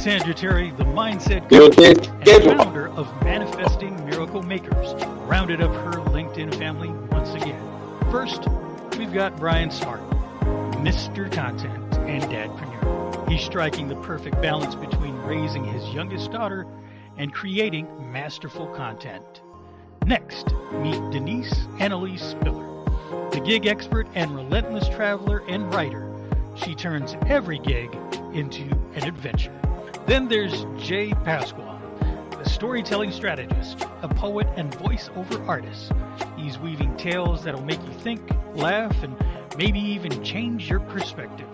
Cassandra Terry, the mindset Bill coach Gates and schedule. founder of Manifesting Miracle Makers, rounded up her LinkedIn family once again. First, we've got Brian Smart, Mr. Content and Dadpreneur. He's striking the perfect balance between raising his youngest daughter and creating masterful content. Next, meet Denise Annalise Spiller, the gig expert and relentless traveler and writer. She turns every gig into an adventure. Then there's Jay Pasquale, the storytelling strategist, a poet and voiceover artist. He's weaving tales that'll make you think, laugh, and maybe even change your perspective.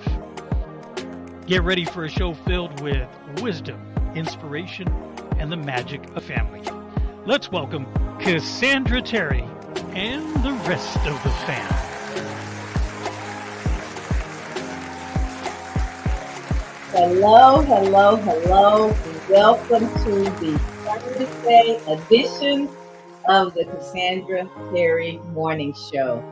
Get ready for a show filled with wisdom, inspiration, and the magic of family. Let's welcome Cassandra Terry and the rest of the fam. Hello, hello, hello, and welcome to the Thursday edition of the Cassandra Terry Morning Show.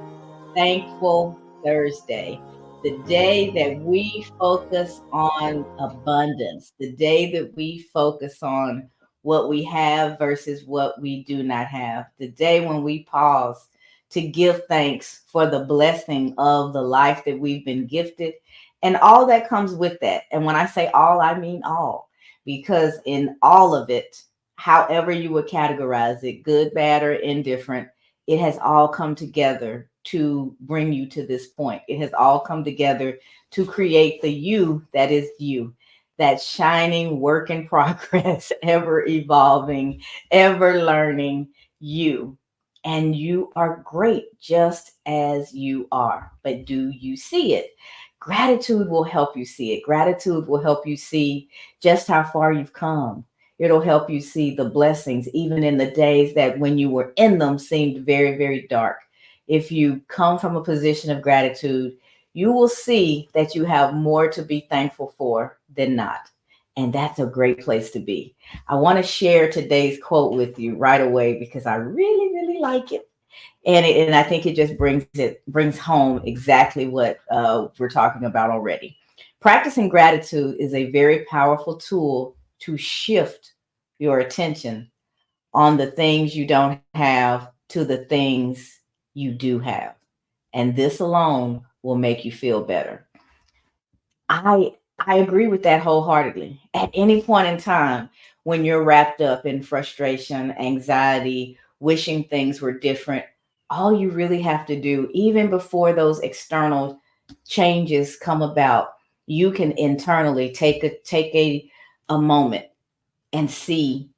Thankful Thursday, the day that we focus on abundance, the day that we focus on what we have versus what we do not have, the day when we pause to give thanks for the blessing of the life that we've been gifted and all that comes with that. And when I say all, I mean all, because in all of it, however you would categorize it, good, bad, or indifferent, it has all come together to bring you to this point. It has all come together to create the you that is you, that shining work in progress, ever evolving, ever learning you. And you are great just as you are. But do you see it? Gratitude will help you see it. Gratitude will help you see just how far you've come. It'll help you see the blessings, even in the days that when you were in them seemed very, very dark. If you come from a position of gratitude, you will see that you have more to be thankful for than not. And that's a great place to be. I want to share today's quote with you right away because I really, really like it. And I think it just brings home exactly what we're talking about already. Practicing gratitude is a very powerful tool to shift your attention on the things you don't have to the things you do have. And this alone will make you feel better. I agree with that wholeheartedly. At any point in time, when you're wrapped up in frustration, anxiety, wishing things were different, all you really have to do, even before those external changes come about, you can internally take a moment and see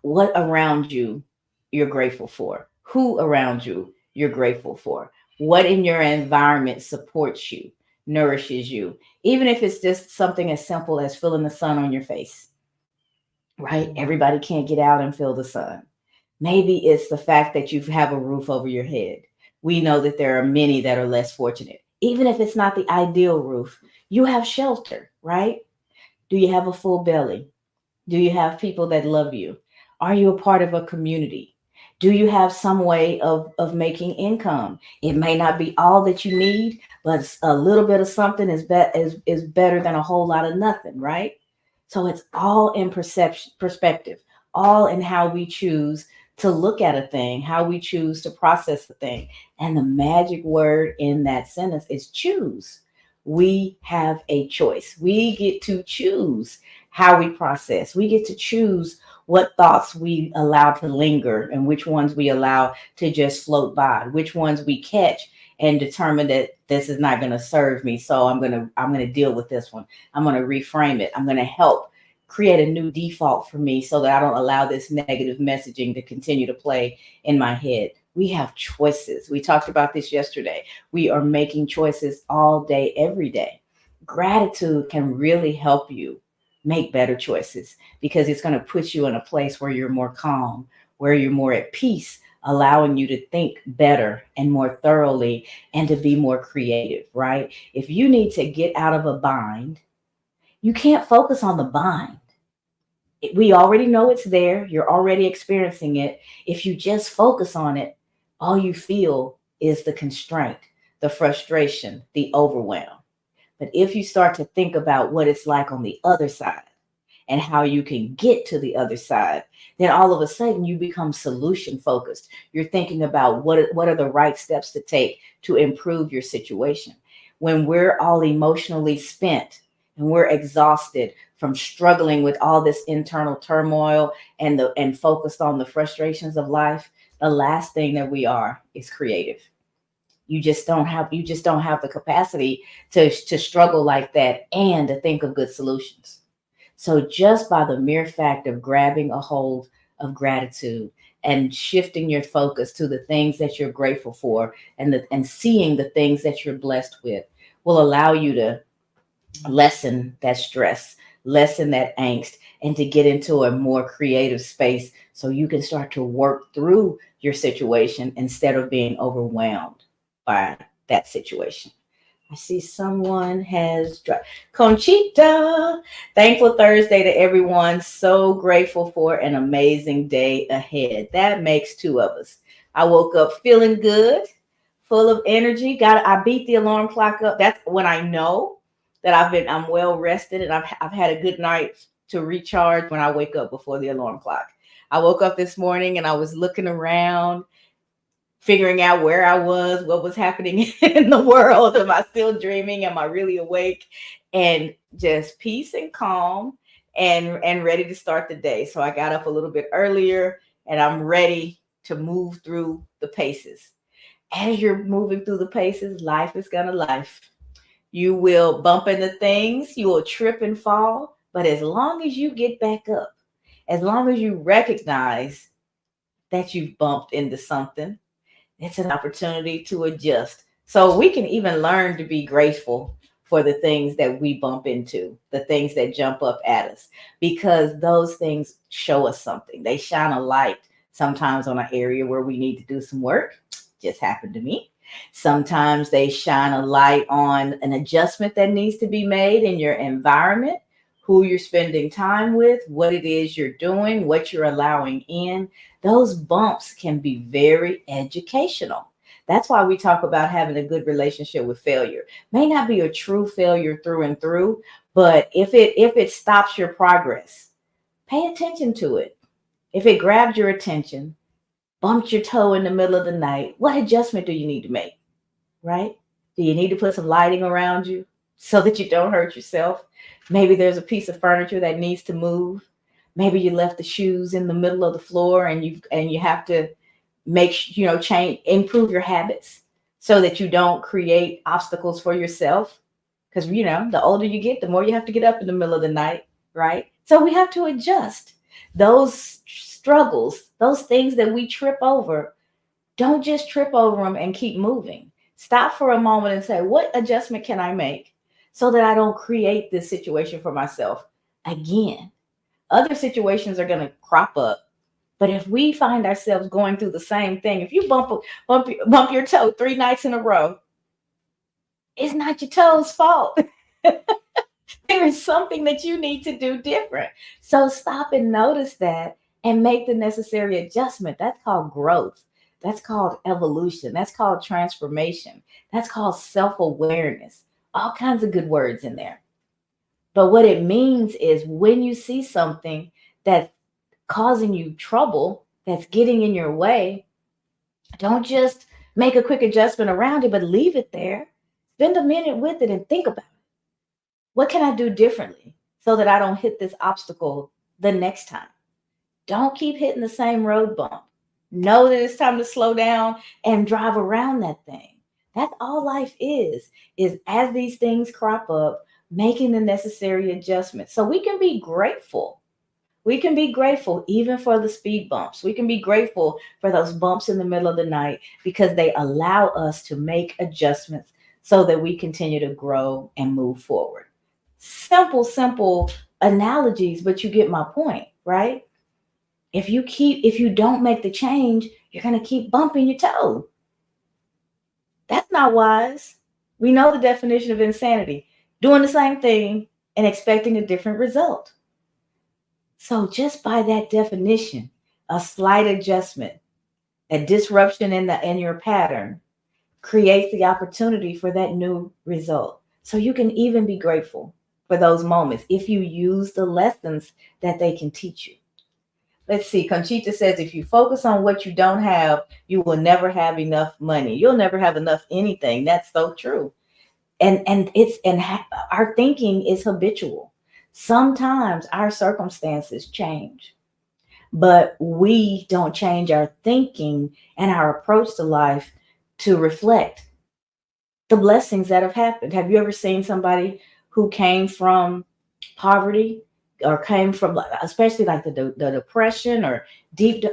what around you you're grateful for, who around you you're grateful for, what in your environment supports you, nourishes you, even if it's just something as simple as feeling the sun on your face, right? Everybody can't get out and feel the sun. Maybe it's the fact that you have a roof over your head. We know that there are many that are less fortunate. Even if it's not the ideal roof, you have shelter, right? Do you have a full belly? Do you have people that love you? Are you a part of a community? Do you have some way of making income? It may not be all that you need, but a little bit of something is better than a whole lot of nothing, right? So it's all in perspective, all in how we choose to look at a thing, how we choose to process the thing. And the magic word in that sentence is choose. We have a choice. We get to choose how we process. We get to choose what thoughts we allow to linger and which ones we allow to just float by, which ones we catch and determine that this is not going to serve me. So I'm going to deal with this one. I'm going to reframe it. I'm going to help create a new default for me so that I don't allow this negative messaging to continue to play in my head. We have choices. We talked about this yesterday. We are making choices all day, every day. Gratitude can really help you make better choices because it's going to put you in a place where you're more calm, where you're more at peace, allowing you to think better and more thoroughly and to be more creative, right? If you need to get out of a bind, you can't focus on the bind. We already know it's there. You're already experiencing it. If you just focus on it, all you feel is the constraint, the frustration, the overwhelm. But if you start to think about what it's like on the other side and how you can get to the other side, then all of a sudden you become solution focused. You're thinking about what are the right steps to take to improve your situation. When we're all emotionally spent and we're exhausted from struggling with all this internal turmoil and focused on the frustrations of life, the last thing that we are is creative. You just don't have the capacity to struggle like that and to think of good solutions. So just by the mere fact of grabbing a hold of gratitude and shifting your focus to the things that you're grateful for and seeing the things that you're blessed with will allow you to lessen that stress, lessen that angst, and to get into a more creative space so you can start to work through your situation instead of being overwhelmed by that situation. I see someone has Conchita. Thankful Thursday to everyone. So grateful for an amazing day ahead. That makes two of us. I woke up feeling good, full of energy. I beat the alarm clock up. That's when I know that I'm well rested and I've had a good night to recharge when I wake up before the alarm clock. I woke up this morning and I was looking around, figuring out where I was, what was happening in the world. Am I still dreaming? Am I really awake? And just peace and calm and ready to start the day. So I got up a little bit earlier and I'm ready to move through the paces. As you're moving through the paces, life is gonna life. You will bump into things, you will trip and fall, but as long as you get back up, as long as you recognize that you've bumped into something, it's an opportunity to adjust. So we can even learn to be grateful for the things that we bump into, the things that jump up at us, because those things show us something. They shine a light sometimes on an area where we need to do some work. Just happened to me. Sometimes they shine a light on an adjustment that needs to be made in your environment, who you're spending time with, what it is you're doing, what you're allowing in. Those bumps can be very educational. That's why we talk about having a good relationship with failure. May not be a true failure through and through, but if it stops your progress, pay attention to it. If it grabbed your attention, bumped your toe in the middle of the night, what adjustment do you need to make? Right? Do you need to put some lighting around you so that you don't hurt yourself? Maybe there's a piece of furniture that needs to move. Maybe you left the shoes in the middle of the floor and you have to change, improve your habits so that you don't create obstacles for yourself. Because the older you get, the more you have to get up in the middle of the night, right? So we have to adjust those struggles, those things that we trip over. Don't just trip over them and keep moving. Stop for a moment and say, what adjustment can I make so that I don't create this situation for myself again? Other situations are going to crop up. But if we find ourselves going through the same thing, if you bump your toe 3 nights in a row, it's not your toe's fault. There is something that you need to do different. So stop and notice that and make the necessary adjustment. That's called growth. That's called evolution. That's called transformation. That's called self awareness. All kinds of good words in there. But what it means is when you see something that's causing you trouble, that's getting in your way, don't just make a quick adjustment around it, but leave it there. Spend a minute with it and think about what can I do differently so that I don't hit this obstacle the next time. Don't keep hitting the same road bump. Know that it's time to slow down and drive around that thing. That's all life is as these things crop up, making the necessary adjustments. So we can be grateful. We can be grateful even for the speed bumps. We can be grateful for those bumps in the middle of the night because they allow us to make adjustments so that we continue to grow and move forward. Simple analogies, but you get my point, right? If you don't make the change, you're going to keep bumping your toe. That's not wise. We know the definition of insanity, doing the same thing and expecting a different result. So just by that definition, a slight adjustment, a disruption in your pattern creates the opportunity for that new result. So you can even be grateful. for those moments if you use the lessons that they can teach you. Let's see. Conchita says, if you focus on what you don't have, you will never have enough money. You'll never have enough anything. That's so true. Our thinking is habitual. Sometimes our circumstances change, but we don't change our thinking and our approach to life to reflect the blessings that have happened. Have you ever seen somebody who came from poverty or came from, especially like the depression or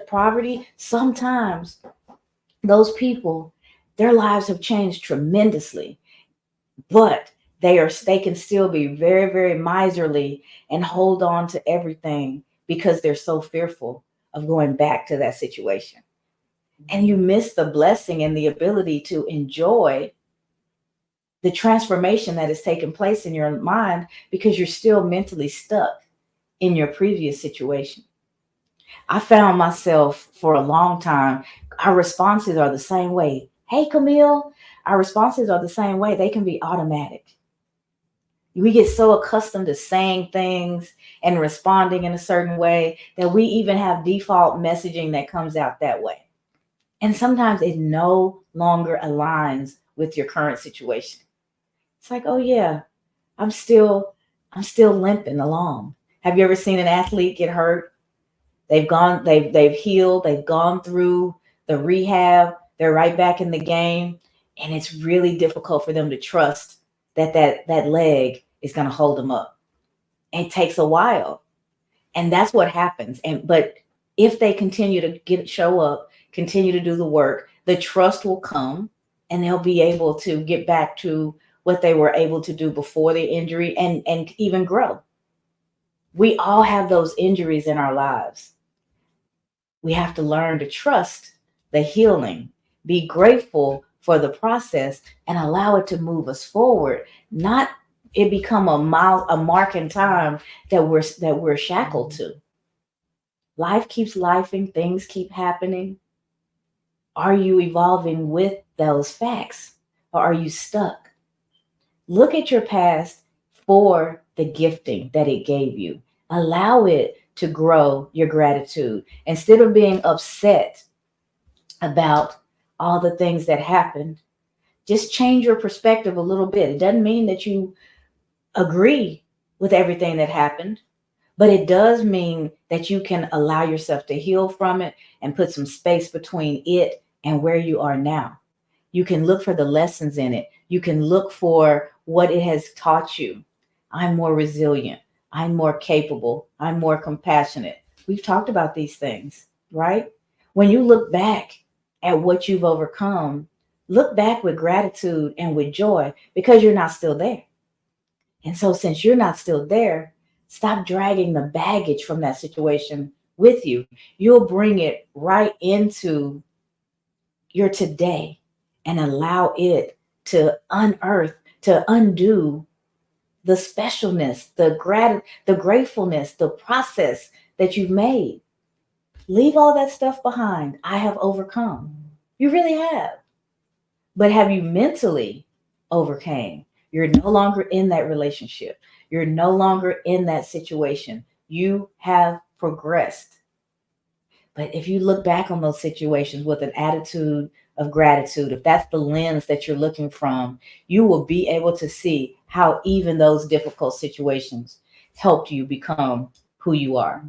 poverty? Sometimes those people, their lives have changed tremendously, but they can still be very, very miserly and hold on to everything because they're so fearful of going back to that situation. And you miss the blessing and the ability to enjoy the transformation that has taken place in your mind because you're still mentally stuck in your previous situation. I found myself for a long time, our responses are the same way. Hey, Camille, our responses are the same way. They can be automatic. We get so accustomed to saying things and responding in a certain way that we even have default messaging that comes out that way. And sometimes it no longer aligns with your current situation. It's like, oh yeah, I'm still I'm still limping along. Have you ever seen an athlete get hurt? They've healed, they've gone through the rehab, they're right back in the game, and it's really difficult for them to trust that leg is going to hold them up. It takes a while, and that's what happens. But if they continue to show up, continue to do the work, the trust will come, and they'll be able to get back to what they were able to do before the injury and even grow. We all have those injuries in our lives. We have to learn to trust the healing, be grateful for the process, and allow it to move us forward, not it become a mark in time that we're shackled to. Life keeps lifing, things keep happening. Are you evolving with those facts, or are you stuck? Look at your past for the gifting that it gave you. Allow it to grow your gratitude instead of being upset about all the things that happened. Just change your perspective a little bit. It doesn't mean that you agree with everything that happened, but it does mean that you can allow yourself to heal from it and put some space between it and where you are now. You can look for the lessons in it. You can look for what it has taught you. I'm more resilient. I'm more capable. I'm more compassionate. We've talked about these things, right? When you look back at what you've overcome, look back with gratitude and with joy because you're not still there. And so, since you're not still there, stop dragging the baggage from that situation with you. You'll bring it right into your today and allow it to unearth, to undo the specialness, the gratefulness, the process that you've made. Leave all that stuff behind. I have overcome. You really have. But have you mentally overcame? You're no longer in that relationship. You're no longer in that situation. You have progressed. But if you look back on those situations with an attitude of gratitude, if that's the lens that you're looking from, you will be able to see how even those difficult situations helped you become who you are.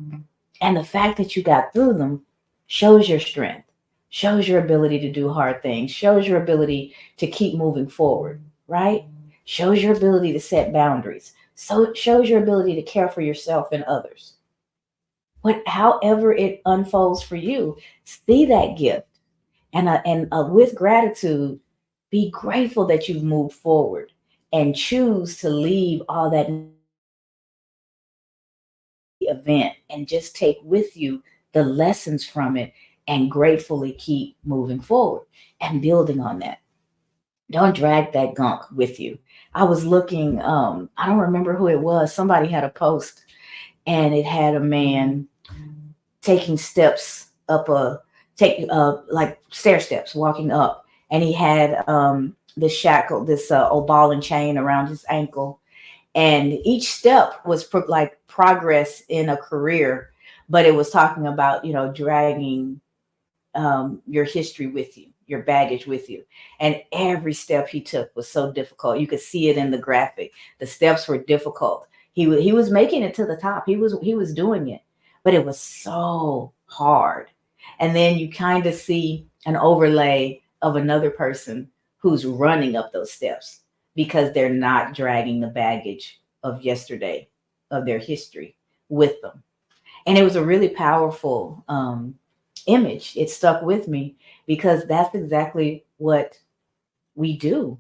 And the fact that you got through them shows your strength, shows your ability to do hard things, shows your ability to keep moving forward, right? Shows your ability to set boundaries. So it shows your ability to care for yourself and others. However it unfolds for you, see that gift and with gratitude, be grateful that you've moved forward and choose to leave all that event and just take with you the lessons from it and gratefully keep moving forward and building on that. Don't drag that gunk with you. I was looking, I don't remember who it was. Somebody had a post and it had a man taking steps up like stair steps walking up, and he had this shackle, this old ball and chain around his ankle, And each step was like progress in a career, but it was talking about, dragging your history with you, your baggage with you. And every step he took was so difficult. You could see it in the graphic. The steps were difficult. He was making it to the top. He was doing it, but it was so hard. And then you kind of see an overlay of another person who's running up those steps because they're not dragging the baggage of yesterday, of their history with them. And it was a really powerful image. It stuck with me because that's exactly what we do.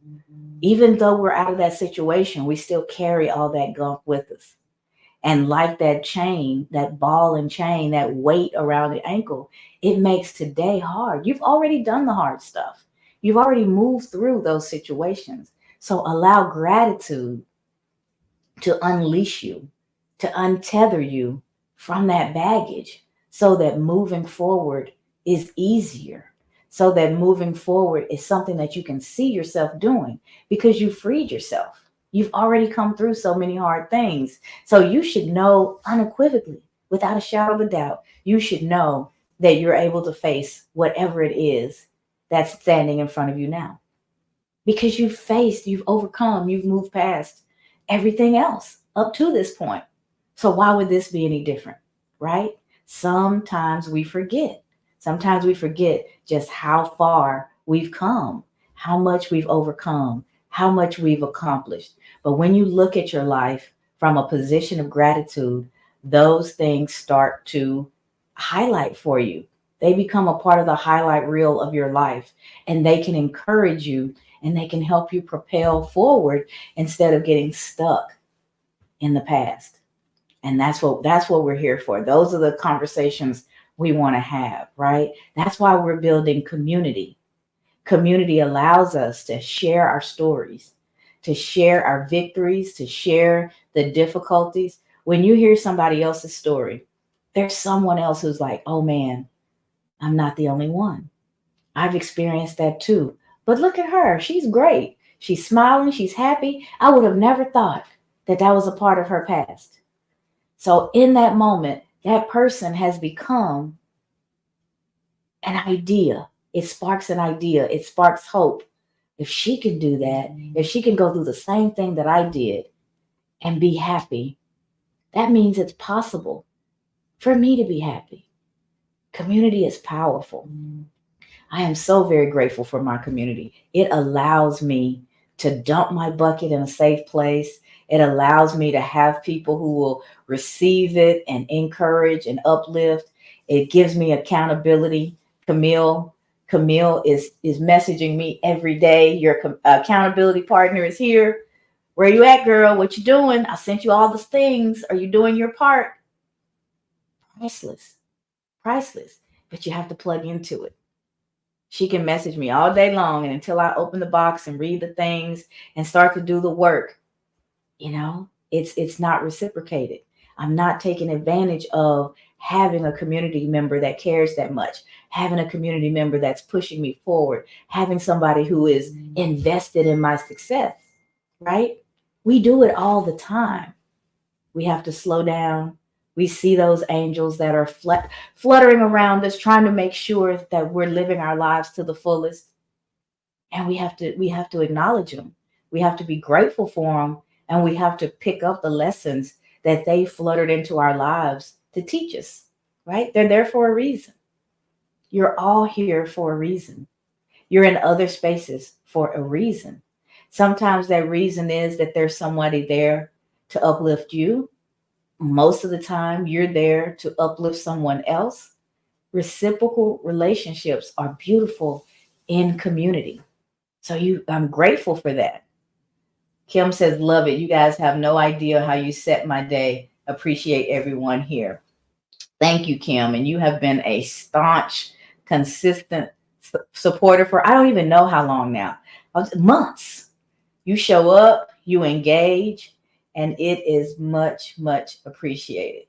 Even though we're out of that situation, we still carry all that gunk with us. And like that chain, that ball and chain, that weight around the ankle, it makes today hard. You've already done the hard stuff. You've already moved through those situations. So allow gratitude to unleash you, to untether you from that baggage so that moving forward is easier. So that moving forward is something that you can see yourself doing because you freed yourself. You've already come through so many hard things. So you should know unequivocally, without a shadow of a doubt, you should know that you're able to face whatever it is that's standing in front of you now because you've faced, you've overcome, you've moved past everything else up to this point. So why would this be any different? Right? Sometimes we forget. Sometimes we forget just how far we've come, how much we've overcome, how much we've accomplished. But when you look at your life from a position of gratitude, those things start to highlight for you. They become a part of the highlight reel of your life, and they can encourage you and they can help you propel forward instead of getting stuck in the past. And that's what we're here for. Those are the conversations we want to have, right? That's why we're building community. Community allows us to share our stories, to share our victories, to share the difficulties. When you hear somebody else's story, there's someone else who's like, oh man, I'm not the only one. I've experienced that too. But look at her. She's great. She's smiling. She's happy. I would have never thought that that was a part of her past. So in that moment, that person has become an idea. It sparks an idea. It sparks hope. If she can do that, if she can go through the same thing that I did and be happy, that means it's possible for me to be happy. Community is powerful. I am so very grateful for my community. It allows me to dump my bucket in a safe place. It allows me to have people who will receive it and encourage and uplift. It gives me accountability. Camille is messaging me every day. Your accountability partner is here. Where you at, girl? What you doing? I sent you all the things. Are you doing your part? Priceless, priceless. But you have to plug into it. She can message me all day long, and until I open the box and read the things and start to do the work, it's not reciprocated. I'm not taking advantage of having a community member that cares that much, having a community member that's pushing me forward, having somebody who is invested in my success, right? We do it all the time. We have to slow down. We see those angels that are fluttering around us, trying to make sure that we're living our lives to the fullest. And we have to acknowledge them. We have to be grateful for them, and we have to pick up the lessons that they fluttered into our lives to teach us. Right? They're there for a reason. You're all here for a reason. You're in other spaces for a reason. Sometimes that reason is that there's somebody there to uplift you. Most of the time, you're there to uplift someone else. Reciprocal relationships are beautiful in community. So I'm grateful for that. Kim says, love it. You guys have no idea how you set my day. Appreciate everyone here. Thank you, Kim. And you have been a staunch, consistent supporter for I don't even know how long now. Months. You show up, you engage, and it is much, much appreciated.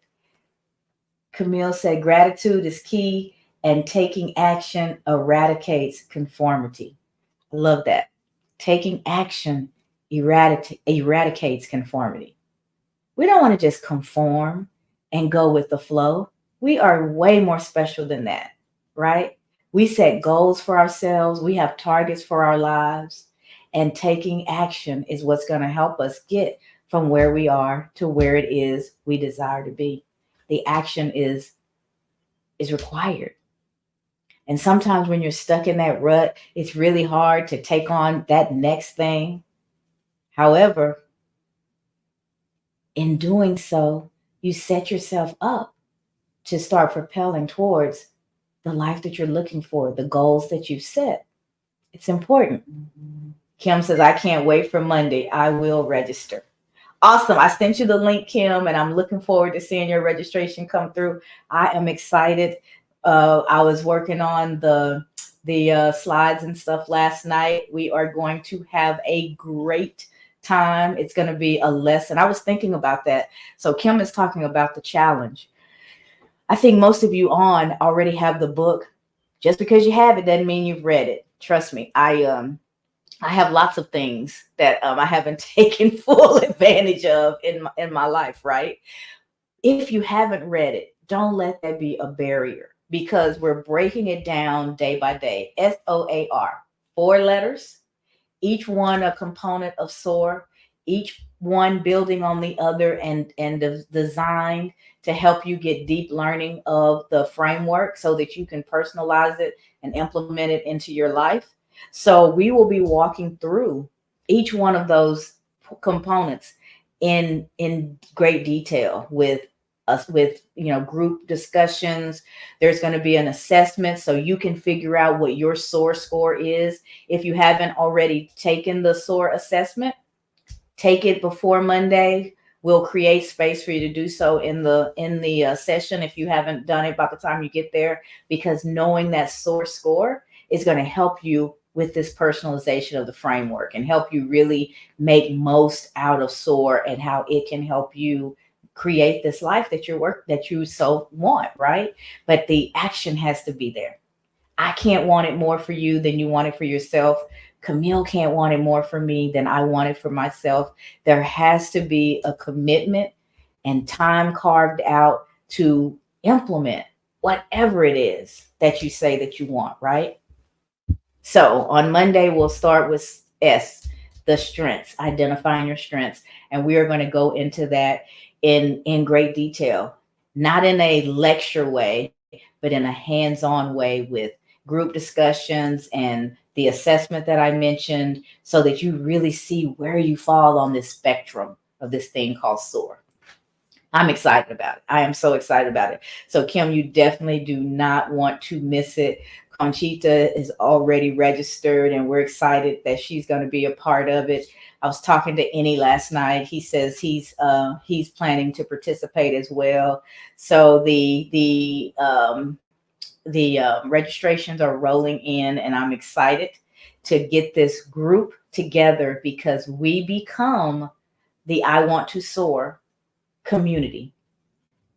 Camille said, gratitude is key, and taking action eradicates conformity. I love that. Taking action eradicates conformity. We don't want to just conform and go with the flow. We are way more special than that, right? We set goals for ourselves, we have targets for our lives, and taking action is what's going to help us get from where we are to where it is we desire to be. The action is required. And sometimes when you're stuck in that rut, it's really hard to take on that next thing. However, in doing so, you set yourself up to start propelling towards the life that you're looking for, the goals that you've set. It's important. Kim says, I can't wait for Monday. I will register. Awesome. I sent you the link, Kim, and I'm looking forward to seeing your registration come through. I am excited. I was working on the slides and stuff last night. We are going to have a great time. It's going to be a lesson. I was thinking about that. So Kim is talking about the challenge. I think most of you on already have the book. Just because you have it doesn't mean you've read it. Trust me. I have lots of things that I haven't taken full advantage of in my life, right? If you haven't read it, don't let that be a barrier because we're breaking it down day by day. SOAR, 4 letters, each one a component of SOAR, each one building on the other and designed to help you get deep learning of the framework so that you can personalize it and implement it into your life. So we will be walking through each one of those components in great detail with us, with group discussions. There's going to be an assessment so you can figure out what your SOAR score is. If you haven't already taken the SOAR assessment, take it before Monday. We'll create space for you to do so in the session if you haven't done it by the time you get there, because knowing that SOAR score is going to help you with this personalization of the framework and help you really make most out of SOAR and how it can help you create this life that you so want, right? But the action has to be there. I can't want it more for you than you want it for yourself. Camille can't want it more for me than I want it for myself. There has to be a commitment and time carved out to implement whatever it is that you say that you want, right? So on Monday, we'll start with S, the strengths, identifying your strengths. And we are going to go into that in great detail, not in a lecture way, but in a hands-on way with group discussions and the assessment that I mentioned so that you really see where you fall on this spectrum of this thing called SOAR. I'm excited about it. I am so excited about it. So, Kim, you definitely do not want to miss it. Conchita is already registered, and we're excited that she's going to be a part of it. I was talking to Any last night. He says he's planning to participate as well. So the registrations are rolling in, and I'm excited to get this group together because we become the I Want to Soar community.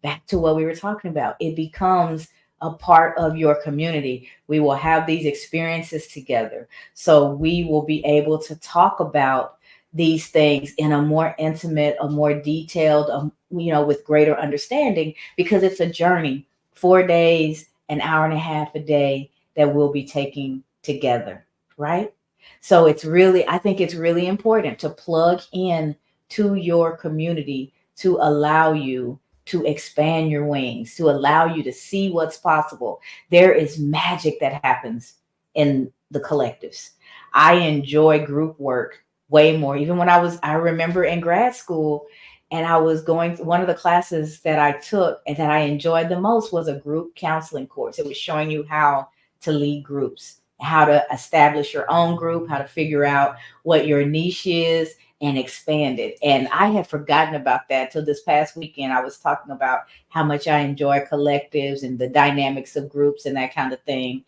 Back to what we were talking about, it becomes a part of your community. We will have these experiences together, so we will be able to talk about these things in a more intimate, a more detailed, with greater understanding, because it's a journey. 4 days, an hour and a half a day that we'll be taking together, right? So I think it's really important to plug in to your community to allow you to expand your wings, to allow you to see what's possible. There is magic that happens in the collectives. I enjoy group work way more. Even when I remember in grad school, and I was going, one of the classes that I took and that I enjoyed the most was a group counseling course. It was showing you how to lead groups, how to establish your own group, how to figure out what your niche is and expand it. And I had forgotten about that till this past weekend. I was talking about how much I enjoy collectives and the dynamics of groups and that kind of thing.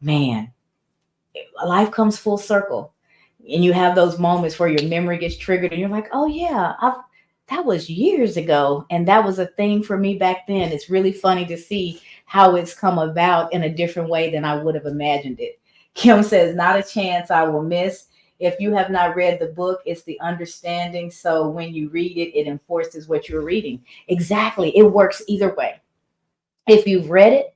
Man, life comes full circle. And you have those moments where your memory gets triggered and you're like, oh yeah, that was years ago. And that was a thing for me back then. It's really funny to see how it's come about in a different way than I would have imagined it. Kim says, not a chance I will miss. If you have not read the book, it's the understanding. So when you read it, it enforces what you're reading. Exactly. It works either way. If you've read it,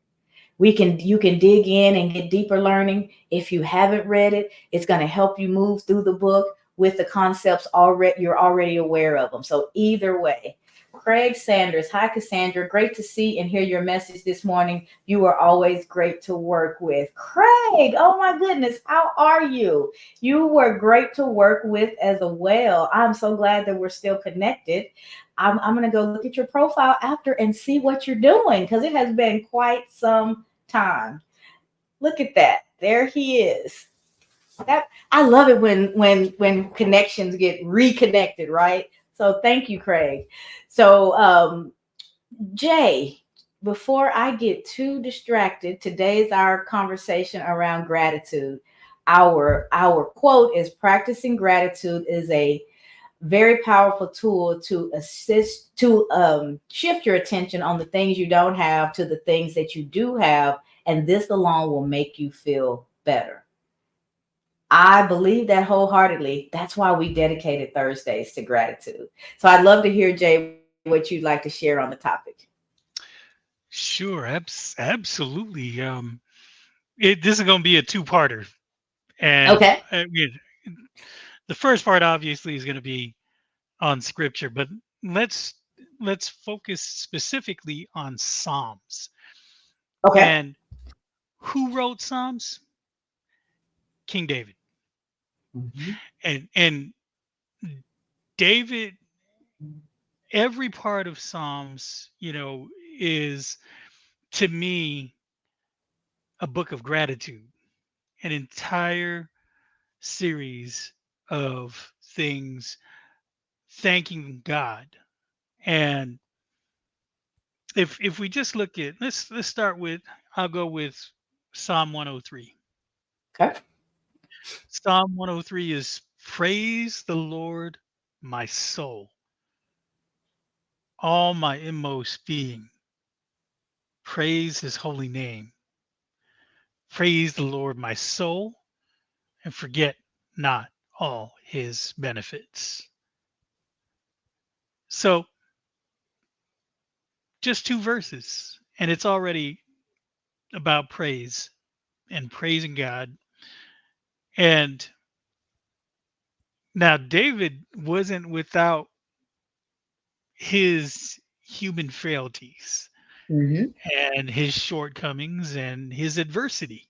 we can you can dig in and get deeper learning. If you haven't read it, it's going to help you move through the book with the concepts already you're already aware of them. So either way. Craig Sanders, hi Cassandra, great to see and hear your message this morning. You are always great to work with. Craig, oh my goodness, how are you? You were great to work with as well. I'm so glad that we're still connected. I'm going to go look at your profile after and see what you're doing because it has been quite some time. Look at that. There he is. That I love it when connections get reconnected, right? So thank you, Craig. So Jay, before I get too distracted, today's our conversation around gratitude. Our quote is practicing gratitude is a very powerful tool to assist to shift your attention on the things you don't have to the things that you do have, and this alone will make you feel better. I believe that wholeheartedly. That's why we dedicated Thursdays to gratitude. So I'd love to hear, Jay, what you'd like to share on the topic. Sure, absolutely. This is going to be a two-parter, and Okay. the first part obviously is going to be on scripture, but let's let's focus specifically on Psalms. Okay. And who wrote Psalms? King David. Mhm. And David, every part of Psalms, is to me a book of gratitude, an entire series of things thanking God. And if we just look at let's start with I'll go with Psalm 103. Okay. Psalm 103 is praise the Lord, my soul, all my inmost being. Praise his holy name. Praise the Lord, my soul, and forget not all his benefits. So just two verses, and it's already about praise and praising God. And now David wasn't without his human frailties Hmm. and his shortcomings and his adversity,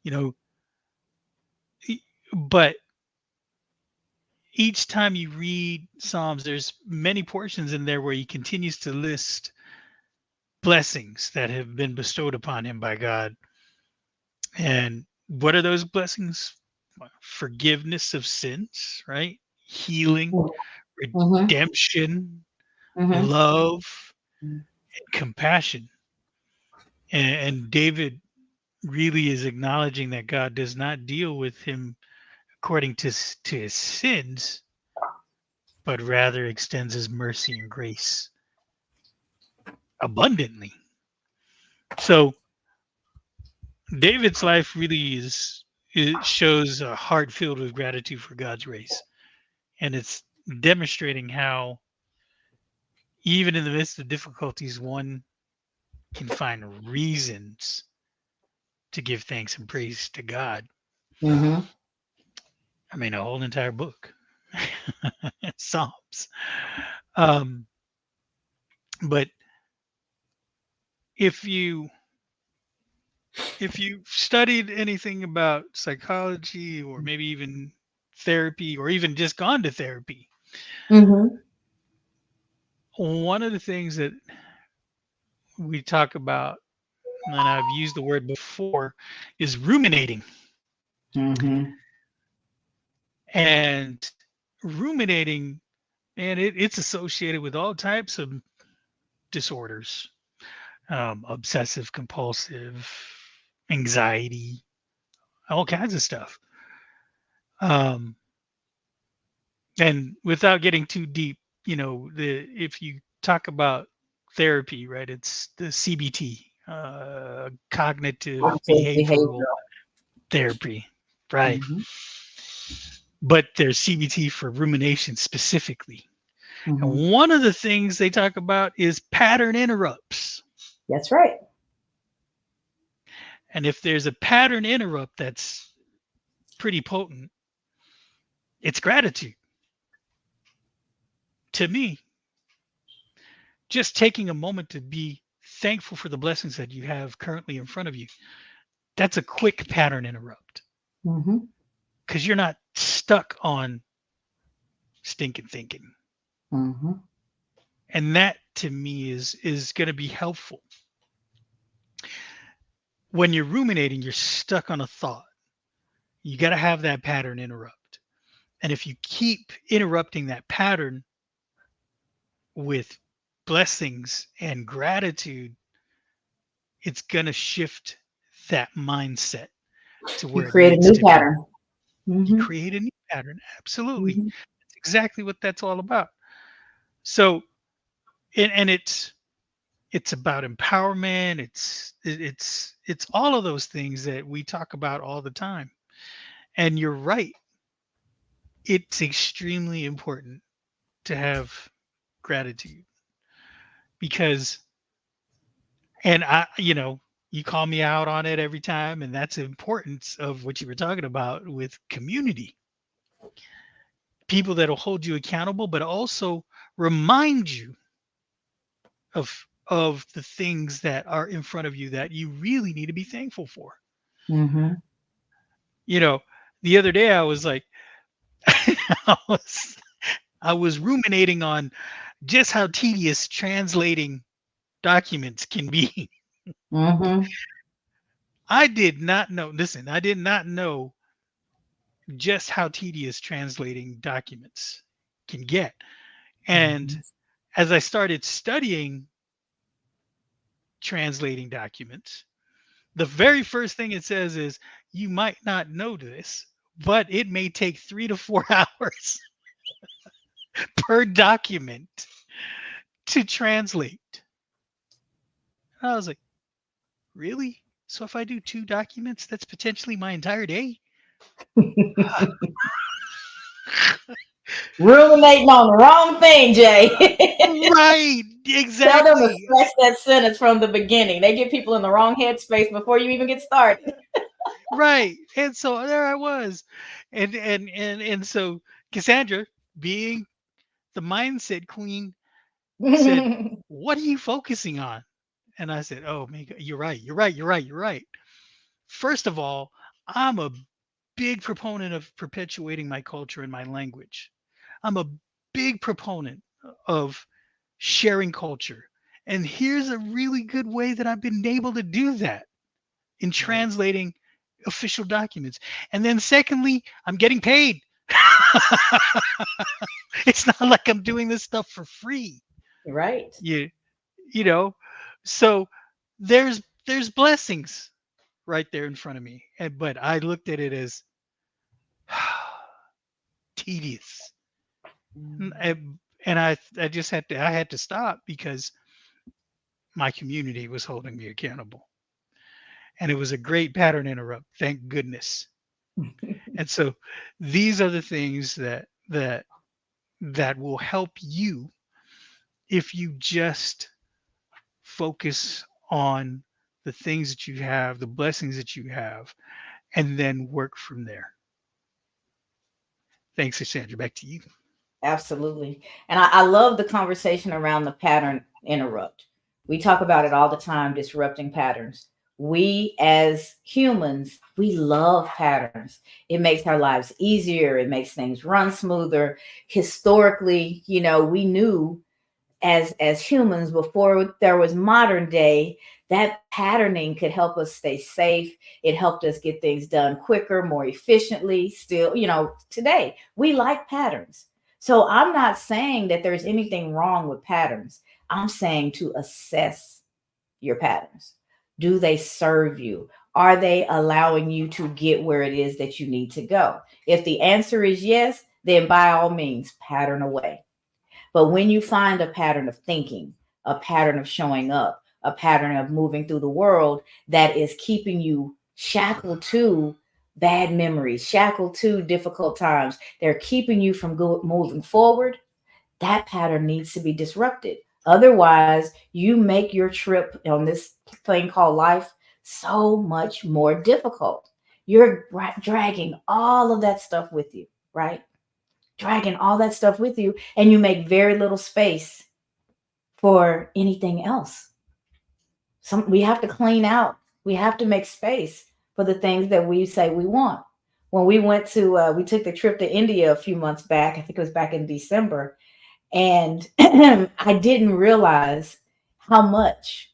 you know, but each time you read Psalms, there's many portions in there where he continues to list blessings that have been bestowed upon him by God. And what are those blessings? Forgiveness of sins, right? Healing, Hmm. redemption, Hmm. love, and compassion. And David really is acknowledging that God does not deal with him according to his sins, but rather extends his mercy and grace abundantly. So David's life really it shows a heart filled with gratitude for God's grace, and it's demonstrating how even in the midst of difficulties, one can find reasons to give thanks and praise to God. Hmm. I mean, a whole entire book, Psalms. Um, but if you if you studied anything about psychology or maybe even therapy or even just gone to therapy, Hmm. one of the things that we talk about, and I've used the word before, is ruminating. Hmm. And ruminating, and it's associated with all types of disorders, obsessive compulsive, anxiety, all kinds of stuff. Um, and without getting too deep, the if you talk about therapy, right, it's the CBT, cognitive Cognitive behavioral behavioral. therapy, right? Hmm. but there's CBT for rumination specifically. Hmm. And one of the things they talk about is pattern interrupts. That's right. And if there's a pattern interrupt that's pretty potent, it's gratitude. To me, just taking a moment to be thankful for the blessings that you have currently in front of you, that's a quick pattern interrupt Hmm. because you're not stuck on stinking thinking. Hmm. And that to me is going to be helpful. When you're ruminating, you're stuck on a thought. You got to have that pattern interrupt. And if you keep interrupting that pattern with blessings and gratitude, it's going to shift that mindset to You where it create a needs new to be. pattern. You Hmm. create a new pattern. Absolutely. Hmm. That's exactly what that's all about. So, and it's about empowerment. It's all of those things that we talk about all the time. And you're right. It's extremely important to have gratitude because, and you call me out on it every time, and that's the importance of what you were talking about with community. People that'll hold you accountable, but also remind you of the things that are in front of you that you really need to be thankful for. Hmm. You know, the other day I was like, I was I was ruminating on just how tedious translating documents can be. Hmm. I did not know. Listen, I did not know just how tedious translating documents can get. And as I started studying translating documents, the very first thing it says is you might not know this, but it may take 3 to 4 hours per document to translate. And I was like, really? So if I do 2 documents, that's potentially my entire day? Ruminating on the wrong thing, Jay. Right, Tell them to exactly. scratch that sentence from the beginning. They get people in the wrong headspace before you even get started. Right. And so there I was. And so Cassandra, being the mindset queen, said, "What are you focusing on?" And I said, "Oh, Mika, you're right. You're right. You're right. You're right. First of all, I'm a big proponent of perpetuating my culture and my language. I'm a big proponent of sharing culture. And here's a really good way that I've been able to do that in Right. translating official documents. And then secondly, I'm getting paid. It's not like I'm doing this stuff for free. Right. You you know. So there's blessings right there in front of me. But I looked at it as tedious. And, and I just had to stop because my community was holding me accountable. And it was a great pattern interrupt, thank goodness. And so these are the things that will help you if you just focus on the things that you have, the blessings that you have, and then work from there. Thanks, Sandra. Back to you. Absolutely. And I love the conversation around the pattern interrupt. We talk about it all the time, disrupting patterns. We as humans, we love patterns. It makes our lives easier, it makes things run smoother. Historically, we knew as humans before there was modern day, that patterning could help us stay safe. It helped us get things done quicker, more efficiently. Still, today we like patterns. So I'm not saying that there's anything wrong with patterns. I'm saying to assess your patterns. Do they serve you? Are they allowing you to get where it is that you need to go? If the answer is yes, then by all means pattern away. But when you find a pattern of thinking, a pattern of showing up, a pattern of moving through the world that is keeping you shackled to bad memories, shackled to difficult times. They're keeping you from moving forward. That pattern needs to be disrupted. Otherwise, you make your trip on this thing called life so much more difficult. You're dragging all of that stuff with you, right? Dragging all that stuff with you, and you make very little space for anything else. We have to clean out. We have to make space for the things that we say we want. When we went to, we took the trip to India a few months back. I think it was back in December, and I didn't realize how much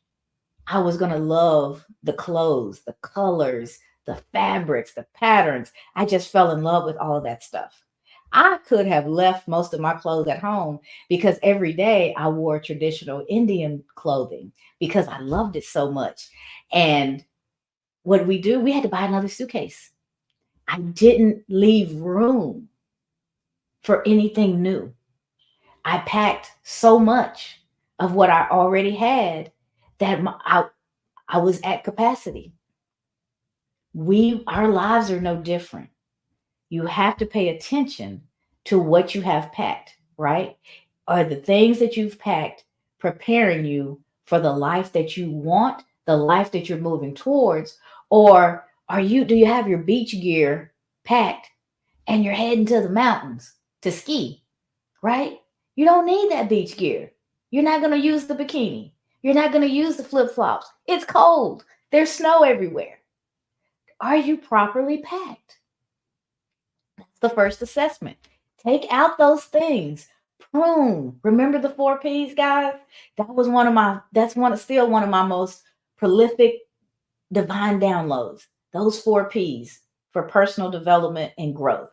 I was going to love the clothes, the colors, the fabrics, the patterns. I just fell in love with all of that stuff. I could have left most of my clothes at home because every day I wore traditional Indian clothing because I loved it so much. And what we do, we had to buy another suitcase. I didn't leave room for anything new. I packed so much of what I already had that I was at capacity. Our lives are no different. You have to pay attention to what you have packed, right? Are the things that you've packed preparing you for the life that you want, the life that you're moving towards? Or do you have your beach gear packed and you're heading to the mountains to ski, right? You don't need that beach gear. You're not going to use the bikini. You're not going to use the flip flops. It's cold. There's snow everywhere. Are you properly packed? That's the first assessment. Take out those things. Prune. Remember the 4 P's, guys? That's still one of my most prolific divine downloads. Those 4 P's for personal development and growth.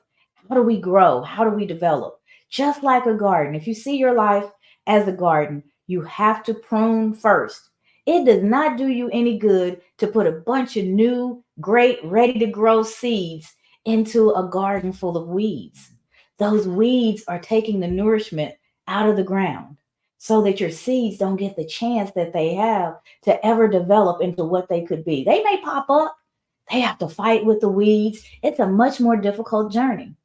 How do we grow? How do we develop? Just like a garden. If you see your life as a garden, you have to prune first. It does not do you any good to put a bunch of new, great, ready to grow seeds into a garden full of weeds. Those weeds are taking the nourishment out of the ground so that your seeds don't get the chance that they have to ever develop into what they could be. They may pop up, they have to fight with the weeds. It's a much more difficult journey.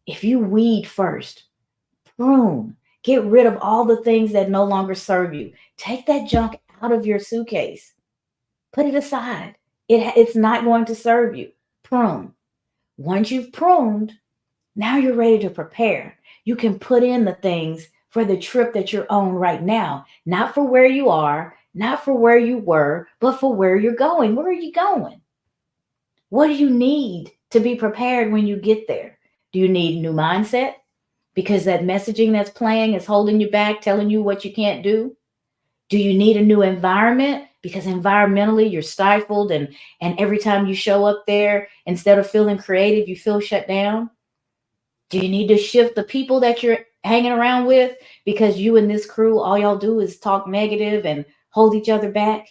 If you weed first, prune, get rid of all the things that no longer serve you. Take that junk out of your suitcase, put it aside. It's not going to serve you. Prune. Once you've pruned, now you're ready to prepare. You can put in the things for the trip that you're on right now, not for where you are, not for where you were, but for where you're going. Where are you going? What do you need to be prepared when you get there? Do you need new mindset? Because that messaging that's playing is holding you back, telling you what you can't do? Do you need a new environment? Because environmentally you're stifled, and every time you show up there, instead of feeling creative, you feel shut down. Do you need to shift the people that you're hanging around with because you and this crew, all y'all do is talk negative and hold each other back?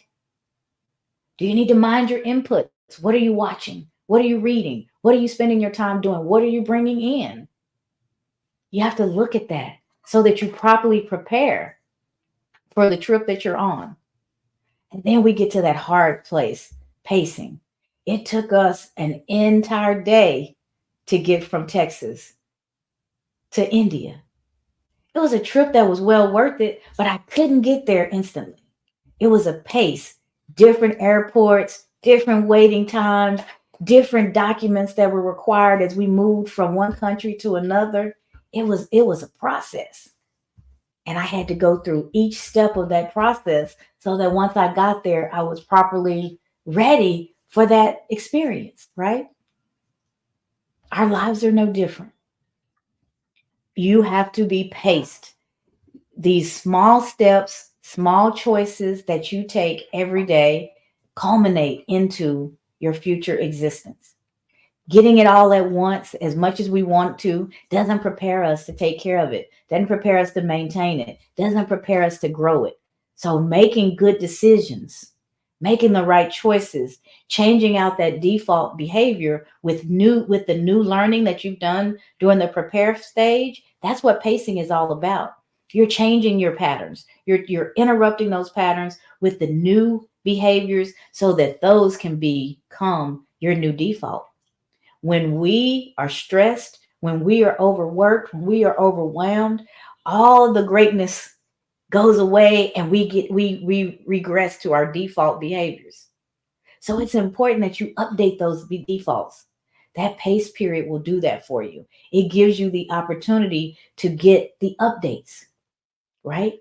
Do you need to mind your inputs? What are you watching? What are you reading? What are you spending your time doing? What are you bringing in? You have to look at that so that you properly prepare for the trip that you're on. And then we get to that hard place, pacing. It took us an entire day to get from Texas to India. It was a trip that was well worth it, but I couldn't get there instantly. It was a pace, different airports, different waiting times, different documents that were required as we moved from one country to another. It was a process. And I had to go through each step of that process so that once I got there, I was properly ready for that experience, right? Our lives are no different. You have to be paced. These small steps, small choices that you take every day culminate into your future existence. Getting it all at once, as much as we want to, doesn't prepare us to take care of it, doesn't prepare us to maintain it, doesn't prepare us to grow it. So making good decisions, making the right choices, changing out that default behavior with the new learning that you've done during the prepare stage, that's what pacing is all about. You're changing your patterns. You're interrupting those patterns with the new behaviors so that those can become your new default. When we are stressed, when we are overworked, when we are overwhelmed, all the greatness goes away and we regress to our default behaviors. So it's important that you update those defaults. That pace period will do that for you. It gives you the opportunity to get the updates, right?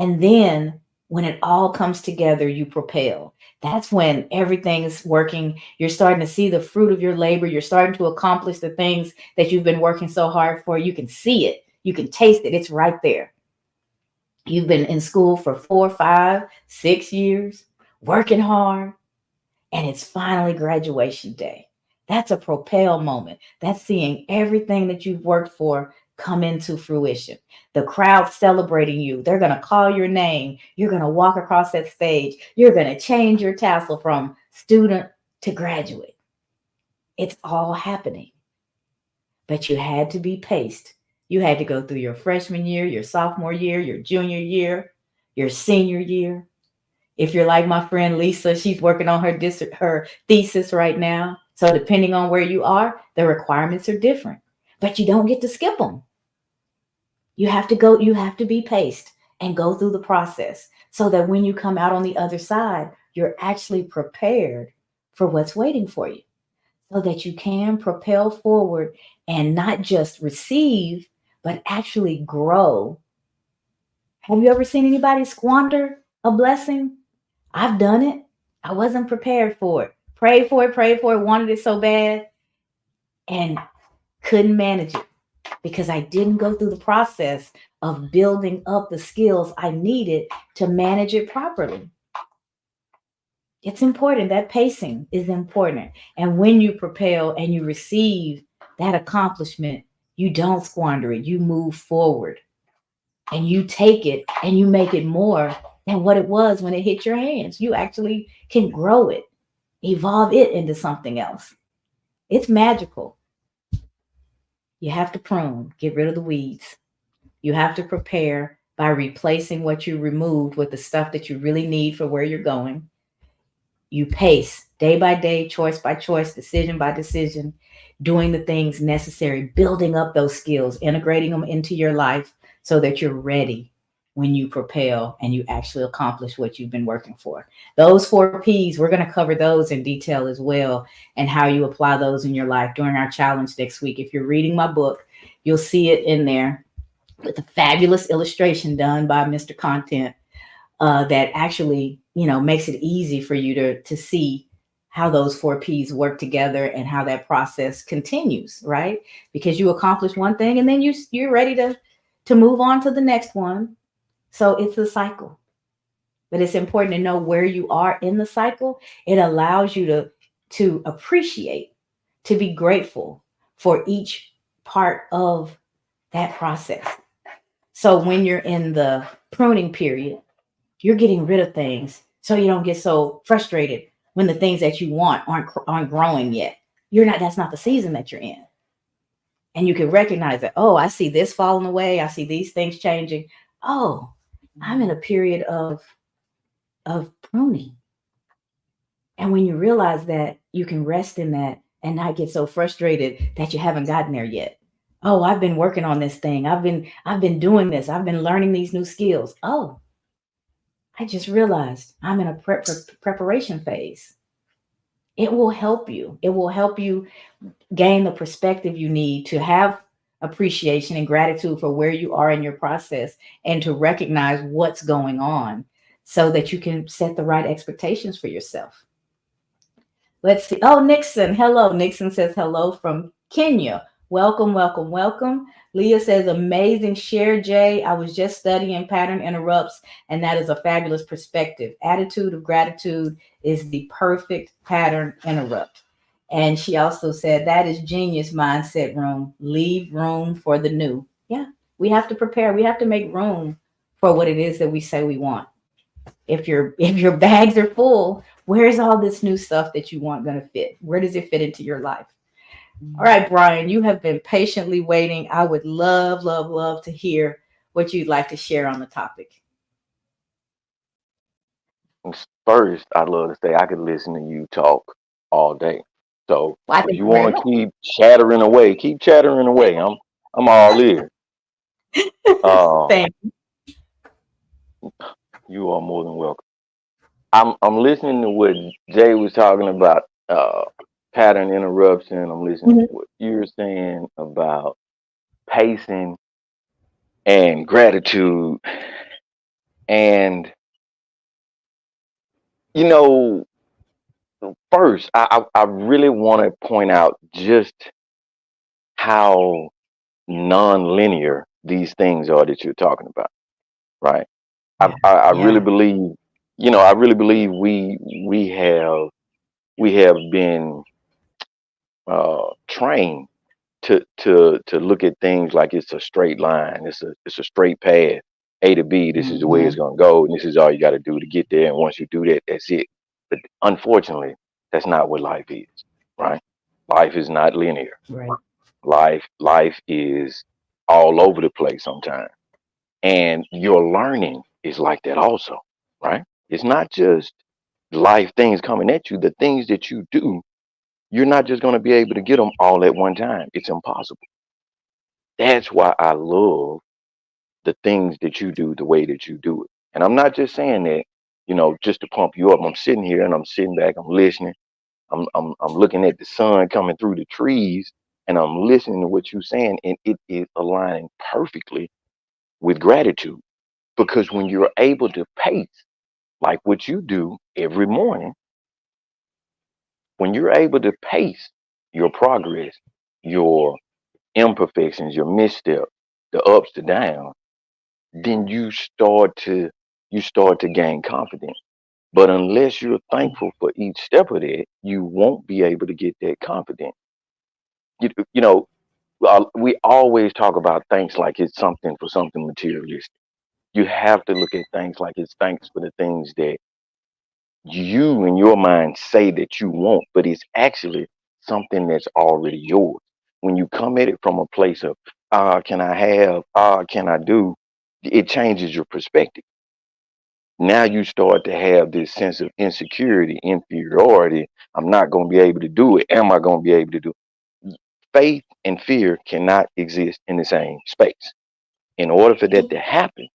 And then when it all comes together, you propel. That's when everything's working. You're starting to see the fruit of your labor. You're starting to accomplish the things that you've been working so hard for. You can see it, you can taste it. It's right there. You've been in school for 4, 5, 6 years, working hard, and it's finally graduation day. That's a propel moment. That's seeing everything that you've worked for come into fruition. The crowd celebrating you. They're going to call your name. You're going to walk across that stage. You're going to change your tassel from student to graduate. It's all happening. But you had to be paced. You had to go through your freshman year, your sophomore year, your junior year, your senior year. If you're like my friend Lisa, she's working on her thesis right now. So depending on where you are, the requirements are different. But you don't get to skip them. You have to be paced and go through the process so that when you come out on the other side, you're actually prepared for what's waiting for you so that you can propel forward and not just receive, but actually grow. Have you ever seen anybody squander a blessing? I've done it. I wasn't prepared for it. Prayed for it, wanted it so bad, and couldn't manage it because I didn't go through the process of building up the skills I needed to manage it properly. It's important. That pacing is important. And when you propel and you receive that accomplishment, you don't squander it. You move forward and you take it and you make it more than what it was when it hit your hands. You actually can grow it, evolve it into something else. It's magical. You have to prune, get rid of the weeds. You have to prepare by replacing what you removed with the stuff that you really need for where you're going. You pace day by day, choice by choice, decision by decision, doing the things necessary, building up those skills, integrating them into your life so that you're ready when you propel and you actually accomplish what you've been working for. Those 4 P's, we're going to cover those in detail as well and how you apply those in your life during our challenge next week. If you're reading my book, you'll see it in there with a fabulous illustration done by Mr. Content that actually, makes it easy for you to see how those 4 P's work together and how that process continues, right? Because you accomplish one thing and then you're ready to move on to the next one. So it's a cycle. But it's important to know where you are in the cycle. It allows you to appreciate, to be grateful for each part of that process. So when you're in the pruning period, you're getting rid of things so you don't get so frustrated when the things that you want aren't growing yet. You're not That's not the season that you're in. And you can recognize that, oh, I see this falling away, I see these things changing. Oh, I'm in a period of pruning. And when you realize that, you can rest in that and not get so frustrated that you haven't gotten there yet. Oh, I've been working on this thing. I've been doing this. I've been learning these new skills. Oh, I just realized I'm in a preparation phase. It will help you. It will help you gain the perspective you need to have appreciation and gratitude for where you are in your process and to recognize what's going on so that you can set the right expectations for yourself. Let's see. Oh, Nixon. Hello. Nixon says hello from Kenya. Welcome, welcome, welcome. Leah says, amazing share, Jay. I was just studying pattern interrupts, and that is a fabulous perspective. Attitude of gratitude is the perfect pattern interrupt. And she also said, that is genius mindset room. Leave room for the new. Yeah, we have to prepare. We have to make room for what it is that we say we want. If your bags are full, where's all this new stuff that you want going to fit? Where does it fit into your life? All right, Brian, you have been patiently waiting. I would love, love, love to hear what you'd like to share on the topic. First, I'd love to say I could listen to you talk all day. So Well, if thank you you very want to much. keep chattering away, keep chattering away. I'm all ear. Uh, Thank you are more than welcome. I'm listening to what Jay was talking about, pattern interruption. I'm listening to you. what you're saying about pacing and gratitude. And you know, first, I really want to point out just how non-linear these things are that you're talking about, right? Yeah. I really Yeah. believe, I really believe we have been trained to look at things like it's a straight line. It's a straight path. A to B, this is the way it's Hmm. gonna go, and this is all you gotta do to get there. And once you do that, that's it. But unfortunately, that's not what life is, right? Life is not linear. Right. Life is all over the place sometimes. And your learning is like that also, right? It's not just life things coming at you, the things that you do, you're not just going to be able to get them all at one time. It's impossible. That's why I love the things that you do the way that you do it. And I'm not just saying that, just to pump you up. I'm sitting here and I'm sitting back, I'm listening. I'm looking at the sun coming through the trees and I'm listening to what you're saying, and it is aligning perfectly with gratitude. Because when you're able to pace like what you do every morning, when you're able to pace your progress, your imperfections, your missteps, the ups, the downs, then you start to gain confidence. But unless you're thankful for each step of that, you won't be able to get that confidence. You, you know, we always talk about thanks like it's something for something materialistic. You have to look at things like it's thanks for the things that you in your mind say that you want, but it's actually something that's already yours. When you come at it from a place of, can I have, can I do, it changes your perspective. Now you start to have this sense of insecurity, inferiority. I'm not going to be able to do it. Am I going to be able to do it? Faith and fear cannot exist in the same space. In order for that to happen,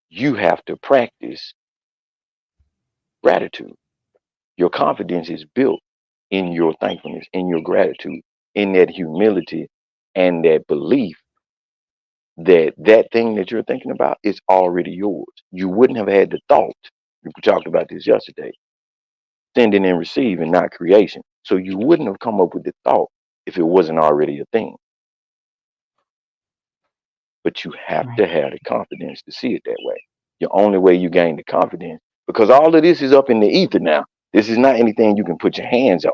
you have to practice gratitude. Your confidence is built in your thankfulness, in your gratitude, in that humility and that belief that that thing that you're thinking about is already yours. You wouldn't have had the thought. We talked about this yesterday. Sending and receiving, not creation. So you wouldn't have come up with the thought if it wasn't already a thing. But you have Right. to have the confidence to see it that way. The only way you gain the confidence, because all of this is up in the ether now. This is not anything you can put your hands on.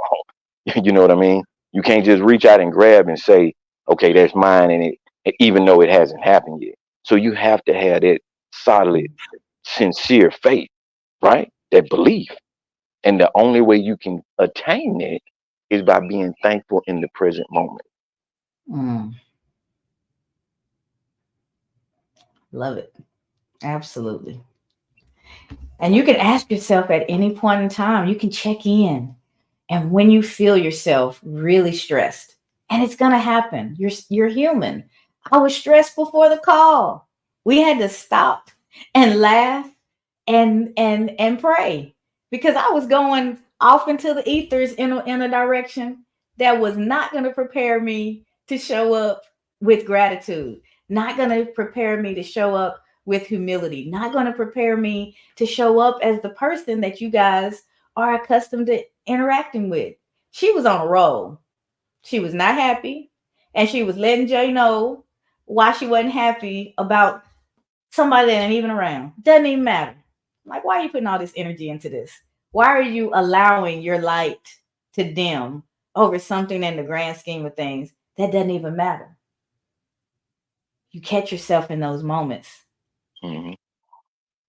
You know what I mean? You can't just reach out and grab and say, "Okay, that's mine," even though it hasn't happened yet. So you have to have that solid, sincere faith, right? That belief. And the only way you can attain it is by being thankful in the present moment. Mm, love it. Absolutely. And you can ask yourself at any point in time, you can check in. And when you feel yourself really stressed, and it's going to happen, you're human. I was stressed before the call. We had to stop and laugh and pray because I was going off into the ethers in a direction that was not going to prepare me to show up with gratitude, not going to prepare me to show up with humility, not going to prepare me to show up as the person that you guys are accustomed to interacting with. She was on a roll. She was not happy, and she was letting Jay know why she wasn't happy about somebody that ain't even around. Doesn't even matter. Like, why are you putting all this energy into this? Why are you allowing your light to dim over something in the grand scheme of things that doesn't even matter? You catch yourself in those moments Hmm.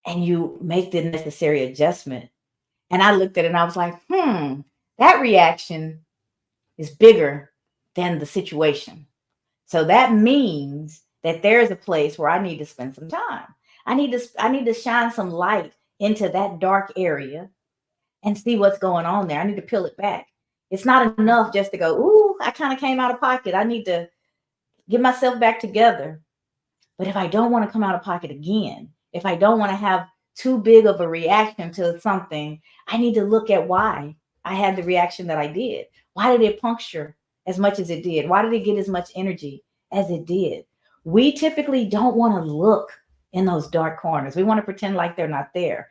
and you make the necessary adjustment. And I looked at it and I was like, that reaction is bigger than the situation. So that means that there's a place where I need to spend some time. I need to shine some light into that dark area and see what's going on there. I need to peel it back It's not enough just to go, ooh, I kind of came out of pocket. I need to get myself back together. But if I don't want to come out of pocket again, if I don't want to have too big of a reaction to something, I need to look at why I had the reaction that I did. Why did it puncture as much as it did? Why did it get as much energy as it did? We typically don't want to look in those dark corners. We want to pretend like they're not there.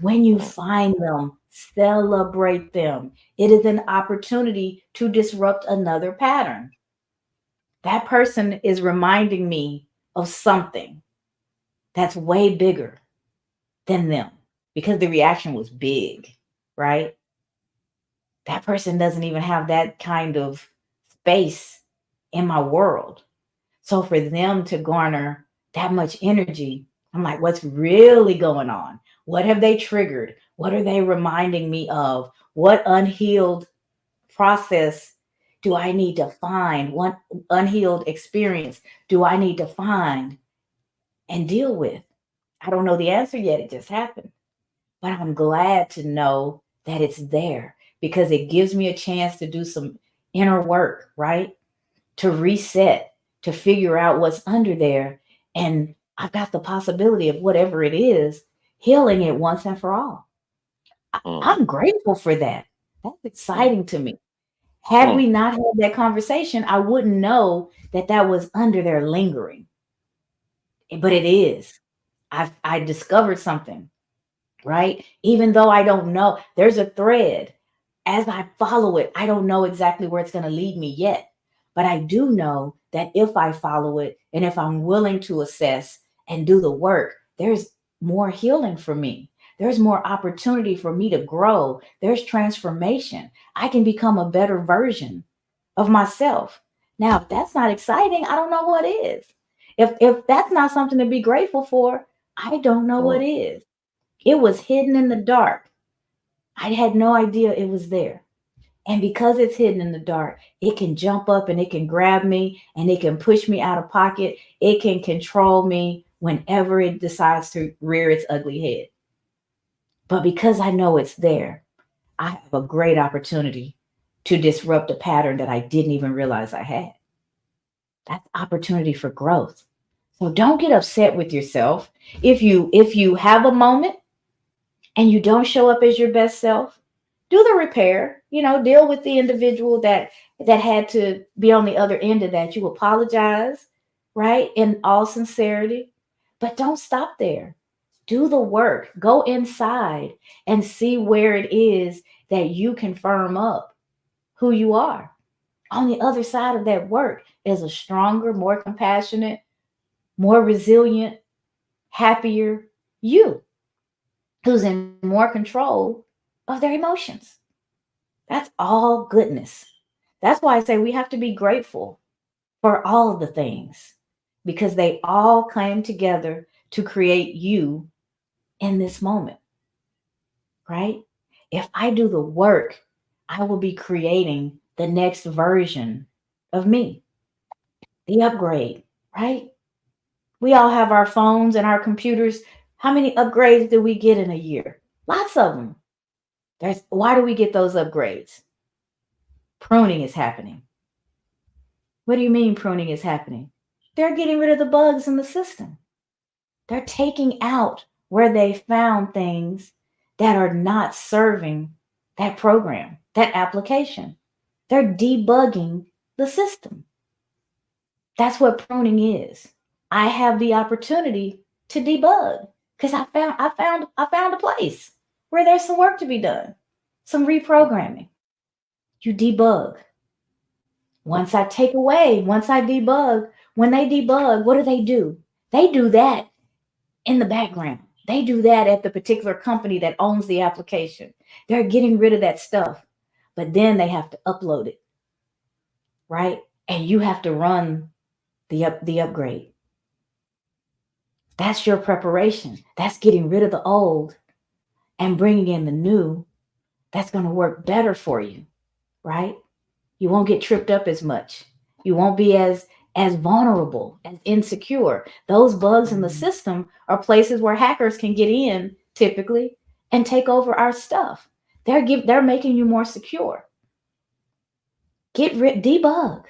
When you find them, celebrate them. It is an opportunity to disrupt another pattern. That person is reminding me of something that's way bigger than them because the reaction was big, right? That person doesn't even have that kind of space in my world. So for them to garner that much energy, I'm like, what's really going on? What have they triggered? What are they reminding me of? What unhealed process do I need to find? What unhealed experience do I need to find and deal with? I don't know the answer yet. It just happened. But I'm glad to know that it's there because it gives me a chance to do some inner work, right? To reset, to figure out what's under there. And I've got the possibility of whatever it is, healing it once and for all. Mm, I'm grateful for that. That's mm, exciting to me. Had mm, we not had that conversation, I wouldn't know that that was under there lingering. But it is. I discovered something, right? Even though I don't know, there's a thread. As I follow it, I don't know exactly where it's going to lead me yet. But I do know that if I follow it and if I'm willing to assess and do the work, there's more healing for me. There's more opportunity for me to grow. There's transformation. I can become a better version of myself. Now, if that's not exciting, I don't know what is. If that's not something to be grateful for, I don't know what mm, is. It was hidden in the dark. I had no idea it was there. And because it's hidden in the dark, it can jump up and it can grab me and it can push me out of pocket. It can control me whenever it decides to rear its ugly head. But because I know it's there, I have a great opportunity to disrupt a pattern that I didn't even realize I had. That's opportunity for growth. So don't get upset with yourself. If you have a moment and you don't show up as your best self, do the repair. Deal with the individual that had to be on the other end of that. You apologize, right? In all sincerity. But don't stop there. Do the work. Go inside and see where it is that you can firm up who you are. On the other side of that work is a stronger, more compassionate, more resilient, happier you who's in more control of their emotions. That's all goodness. That's why I say we have to be grateful for all of the things because they all came together to create you in this moment, right? If I do the work, I will be creating the next version of me, the upgrade, right? We all have our phones and our computers. How many upgrades do we get in a year? Lots of them. Why do we get those upgrades? Pruning is happening. What do you mean pruning is happening? They're getting rid of the bugs in the system. They're taking out where they found things that are not serving that program, that application. They're debugging the system. That's what pruning is. I have the opportunity to debug because I found a place where there's some work to be done, some reprogramming. You debug. Once I debug, when they debug, what do? They do that in the background. They do that at the particular company that owns the application. They're getting rid of that stuff, but then they have to upload it, right? And you have to run the upgrade. That's your preparation. That's getting rid of the old and bringing in the new. That's going to work better for you, right? You won't get tripped up as much. You won't be as vulnerable, as insecure. Those bugs in the system are places where hackers can get in typically and take over our stuff. They're making you more secure. debug.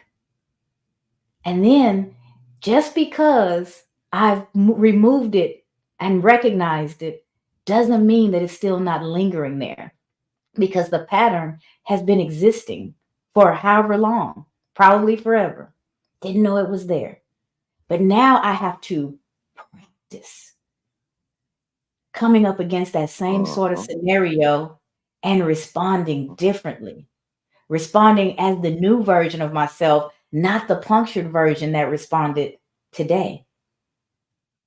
And then just because I've removed it and recognized it doesn't mean that it's still not lingering there, because the pattern has been existing for however long, probably forever. Didn't know it was there. But now I have to practice coming up against that same sort of Uh-huh. scenario and responding differently, responding as the new version of myself, not the punctured version that responded today.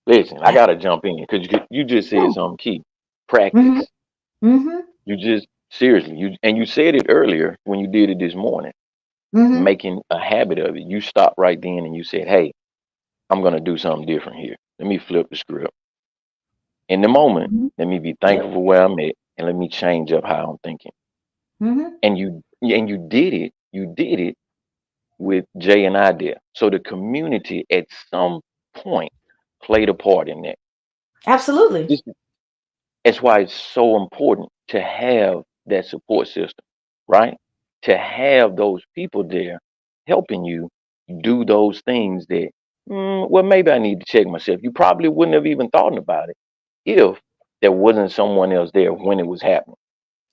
Listen, I That, gotta jump in because you just said yeah. something key. Mm-hmm. Practice. Mm-hmm. You just seriously, you said it earlier when you did it this morning, Mm-hmm. making a habit of it. You stopped right then and you said, "Hey, I'm gonna do something different here. Let me flip the script. In the moment, Mm-hmm. let me be Yep. thankful for where I'm at and let me change up how I'm thinking." Mm-hmm. And you did it. You did it with Jay and I there. So the community at some point played a part in that. Absolutely. This That's why it's so important to have that support system, right? To have those people there helping you do those things that, well, maybe I need to check myself. You probably wouldn't have even thought about it if there wasn't someone else there when it was happening.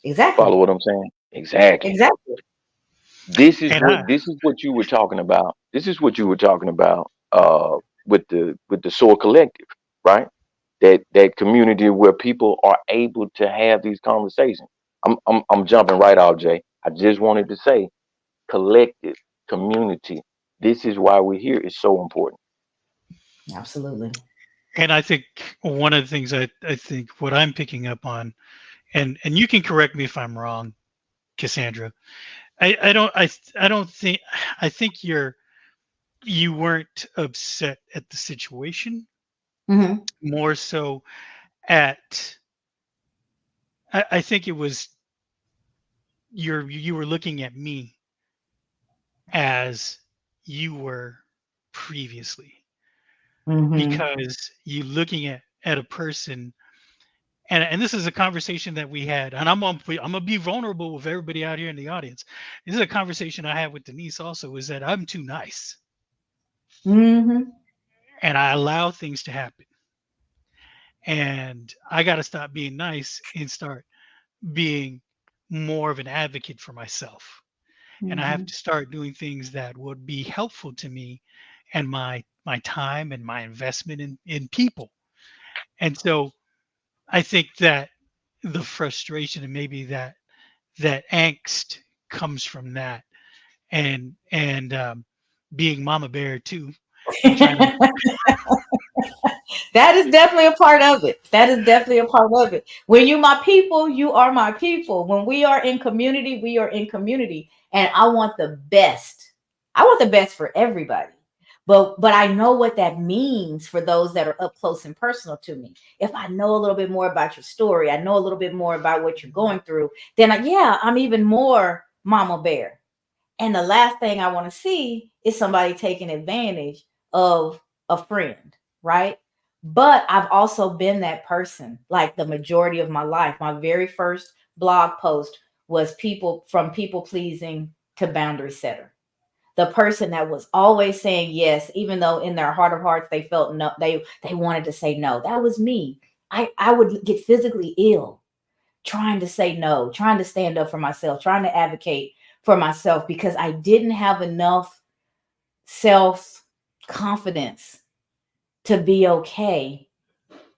Exactly. Follow what I'm saying? Exactly. Exactly. And I, This is what you were talking about. This is what you were talking about with the SOAR collective, right? That community where people are able to have these conversations. I'm jumping right out, Jay. I just wanted to say collective community. This is why we're here. It's so important. Absolutely. and I think one of the things I think what I'm picking up on, and you can correct me if I'm wrong, Cassandra. I don't think I think you weren't upset at the situation, Mm-hmm. more so at I think it was you were looking at me as you were previously, Mm-hmm. because you looking at a person, and this is a conversation that we had, and I'm gonna be vulnerable with everybody out here in the audience. This is a conversation I had with Denise also, is that I'm too nice Mm-hmm. and I allow things to happen, and I got to stop being nice and start being more of an advocate for myself, and I have Mm-hmm. to start doing things that would be helpful to me and my time and my investment in people. And so I think that the frustration and maybe that angst comes from that, and being mama bear too, and trying to That is definitely a part of it. That is definitely a part of it. When you my people, you are my people. When we are in community, we are in community. And I want the best. I want the best for everybody. But I know what that means for those that are up close and personal to me. If I know a little bit more about your story, I know a little bit more about what you're going through, then yeah, I'm even more mama bear. And the last thing I want to see is somebody taking advantage of a friend, right? But I've also been that person like the majority of my life. My very first blog post was people pleasing to boundary setter. The person that was always saying yes, even though in their heart of hearts they felt no, they wanted to say no. That was me. I would get physically ill trying to say no, trying to stand up for myself, trying to advocate for myself because I didn't have enough self confidence to be okay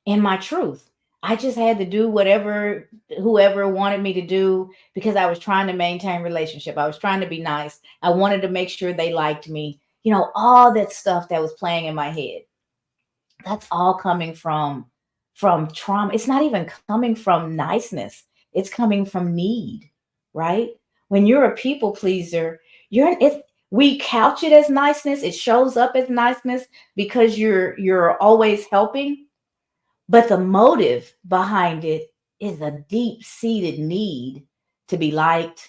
in my truth. I just had to do whatever whoever wanted me to do because I was trying to maintain relationship. I was trying to be nice. I wanted to make sure they liked me. All that stuff that was playing in my head. That's all coming from trauma. It's not even coming from niceness. It's coming from need, right? When you're a people pleaser, we couch it as niceness. It shows up as niceness because you're always helping, but the motive behind it is a deep-seated need to be liked,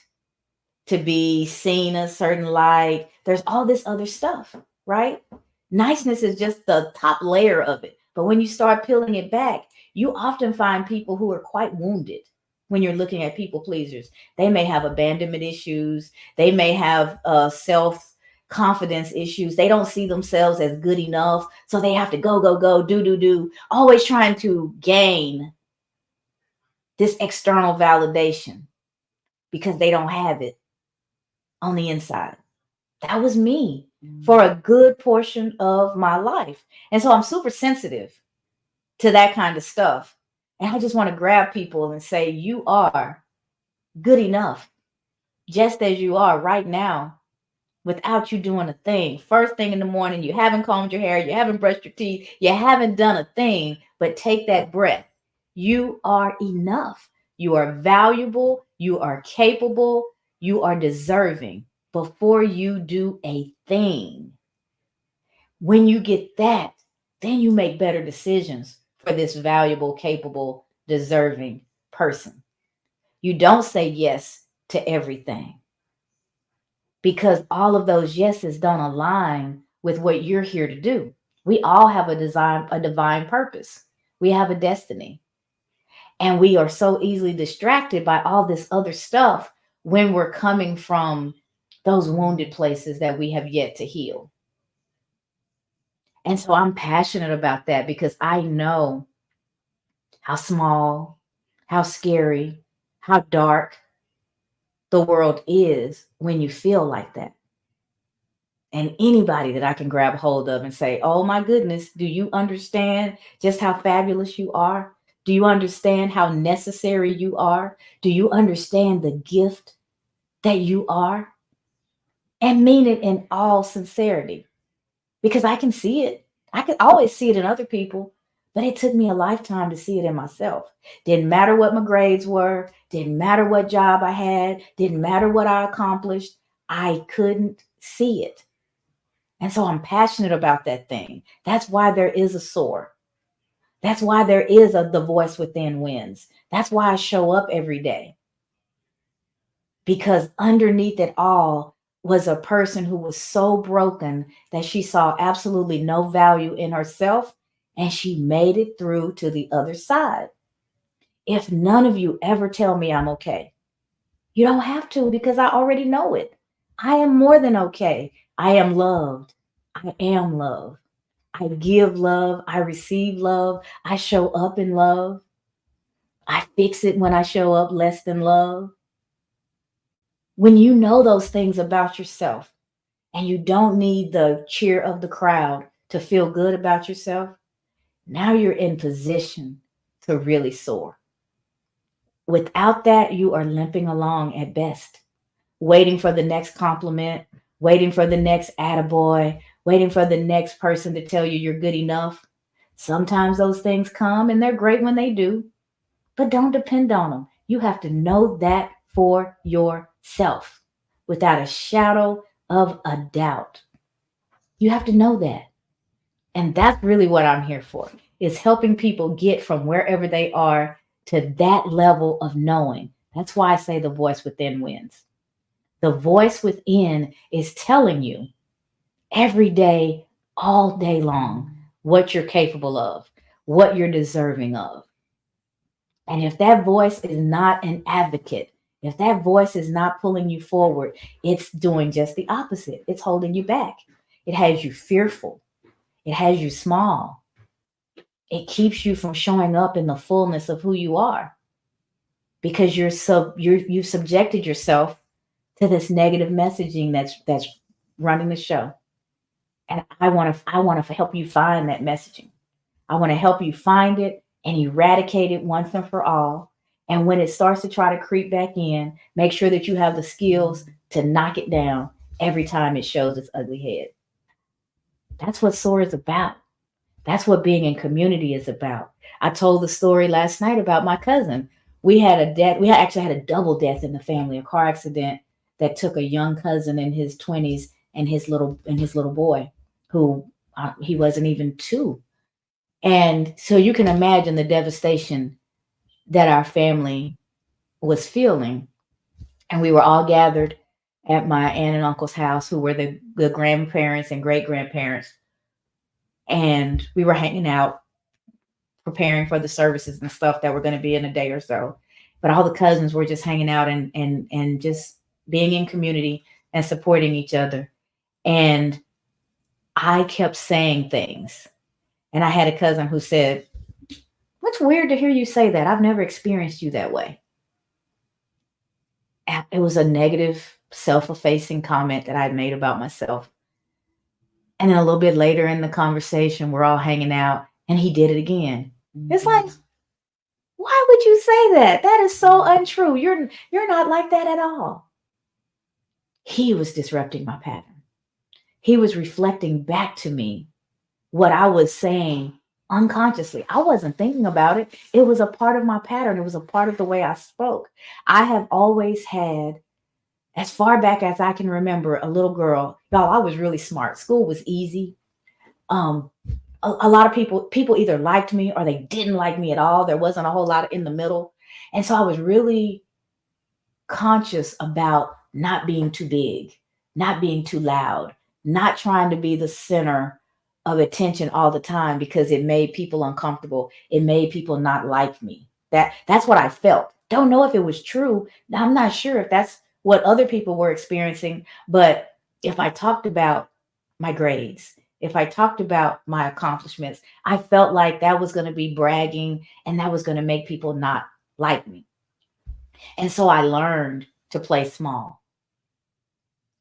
to be seen a certain light. There's all this other stuff, right? Niceness is just the top layer of it. But when you start peeling it back, you often find people who are quite wounded. when you're looking at people pleasers. They may have abandonment issues. They may have self confidence issues. They don't see themselves as good enough. So they have to go, do, always trying to gain this external validation because they don't have it on the inside. That was me for a good portion of my life. And so I'm super sensitive to that kind of stuff. And I just want to grab people and say, you are good enough just as you are right now without you doing a thing. First thing in the morning, you haven't combed your hair, you haven't brushed your teeth, you haven't done a thing, but take that breath. You are enough. You are valuable. You are capable. You are deserving before you do a thing. When you get that, then you make better decisions for this valuable, capable, deserving person. You don't say yes to everything because all of those yeses don't align with what you're here to do. We all have a divine purpose. We have a destiny. And we are so easily distracted by all this other stuff when we're coming from those wounded places that we have yet to heal. And so I'm passionate about that because I know how small, how scary, how dark the world is when you feel like that. And anybody that I can grab hold of and say, oh my goodness, do you understand just how fabulous you are? Do you understand how necessary you are? Do you understand the gift that you are? And mean it in all sincerity because I can see it. I can always see it in other people, but it took me a lifetime to see it in myself. Didn't matter what my grades were, didn't matter what job I had, didn't matter what I accomplished. I couldn't see it. And so I'm passionate about that thing. That's why there is a soar. That's why there is the voice within wins. That's why I show up every day. Because underneath it all was a person who was so broken that she saw absolutely no value in herself and she made it through to the other side. If none of you ever tell me I'm okay, you don't have to because I already know it. I am more than okay. I am loved. I am love. I give love. I receive love. I show up in love. I fix it when I show up less than love. When you know those things about yourself and you don't need the cheer of the crowd to feel good about yourself, now you're in position to really soar. Without that, you are limping along at best, waiting for the next compliment, waiting for the next attaboy, waiting for the next person to tell you you're good enough. Sometimes those things come and they're great when they do, but don't depend on them. You have to know that for yourself without a shadow of a doubt. You have to know that. And that's really what I'm here for, is helping people get from wherever they are to that level of knowing. That's why I say the voice within wins. The voice within is telling you every day, all day long, what you're capable of, what you're deserving of. And if that voice is not an advocate, if that voice is not pulling you forward, it's doing just the opposite. It's holding you back. It has you fearful. It has you small. It keeps you from showing up in the fullness of who you are because you've subjected yourself to this negative messaging that's running the show. And I want to help you find that messaging. I want to help you find it and eradicate it once and for all. And when it starts to try to creep back in, make sure that you have the skills to knock it down every time it shows its ugly head. That's what SOAR is about. That's what being in community is about. I told the story last night about my cousin. We had a death. We actually had a double death in the family, a car accident that took a young cousin in his 20s and his little boy, who he wasn't even 2. And so you can imagine the devastation that our family was feeling. And we were all gathered at my aunt and uncle's house, who were the grandparents and great grandparents. And we were hanging out, preparing for the services and stuff that were going to be in a day or so. but all the cousins were just hanging out and just being in community and supporting each other. And I kept saying things. And I had a cousin who said, "What's weird to hear you say that? I've never experienced you that way." It was a negative, self-effacing comment that I had made about myself. And then a little bit later in the conversation, we're all hanging out, and he did it again. It's like, why would you say that? That is so untrue. You're not like that at all. He was disrupting my pattern. He was reflecting back to me what I was saying unconsciously. I wasn't thinking about it. It was a part of my pattern. It was a part of the way I spoke. I have always had, as far back as I can remember, a little girl. Y'all, I was really smart. School was easy. Um, a lot of people either liked me or they didn't like me at all. There wasn't a whole lot in the middle. And so I was really conscious about not being too big, not being too loud, not trying to be the center of attention all the time because it made people uncomfortable. It made people not like me. That's what I felt. Don't know if it was true. I'm not sure if that's what other people were experiencing, but if I talked about my grades, if I talked about my accomplishments, I felt like that was going to be bragging and that was going to make people not like me. And so I learned to play small.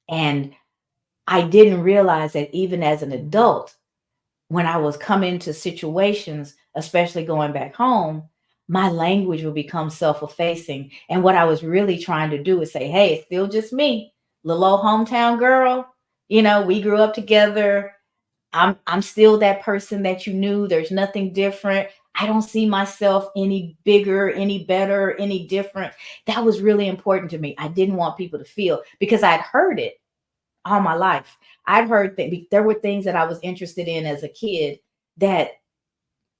And I didn't realize that even as an adult, when I was coming to situations, especially going back home, my language would become self-effacing. And what I was really trying to do is say, hey, it's still just me, little old hometown girl. We grew up together. I'm still that person that you knew. There's nothing different. I don't see myself any bigger, any better, any different. That was really important to me. I didn't want people to feel, because I'd heard it all my life. I've heard that there were things that I was interested in as a kid that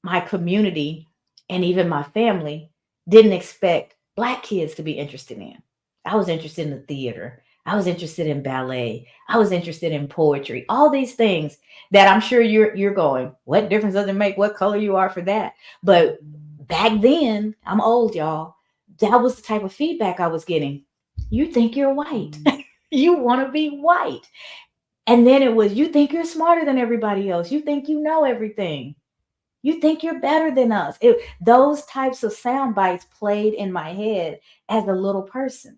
my community and even my family didn't expect Black kids to be interested in. I was interested in the theater. I was interested in ballet. I was interested in poetry. All these things that I'm sure you're going, what difference does it make what color you are for that? But back then, I'm old, y'all. That was the type of feedback I was getting. You think you're white. You want to be white. And then it was, you think you're smarter than everybody else. You think you know everything. You think you're better than us. Those types of sound bites played in my head as a little person.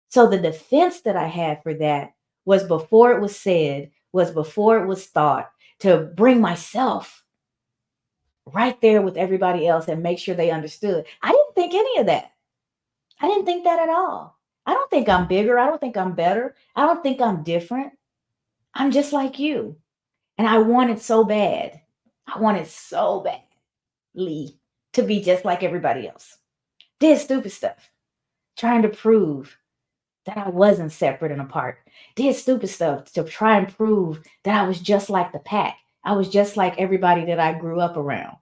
So the defense that I had for that was before it was said, was before it was thought, to bring myself right there with everybody else and make sure they understood. I didn't think any of that. I didn't think that at all. I don't think I'm bigger. I don't think I'm better. I don't think I'm different. I'm just like you. And I wanted so bad. I wanted so badly to be just like everybody else. Did stupid stuff, trying to prove that I wasn't separate and apart. Did stupid stuff to try and prove that I was just like the pack. I was just like everybody that I grew up around.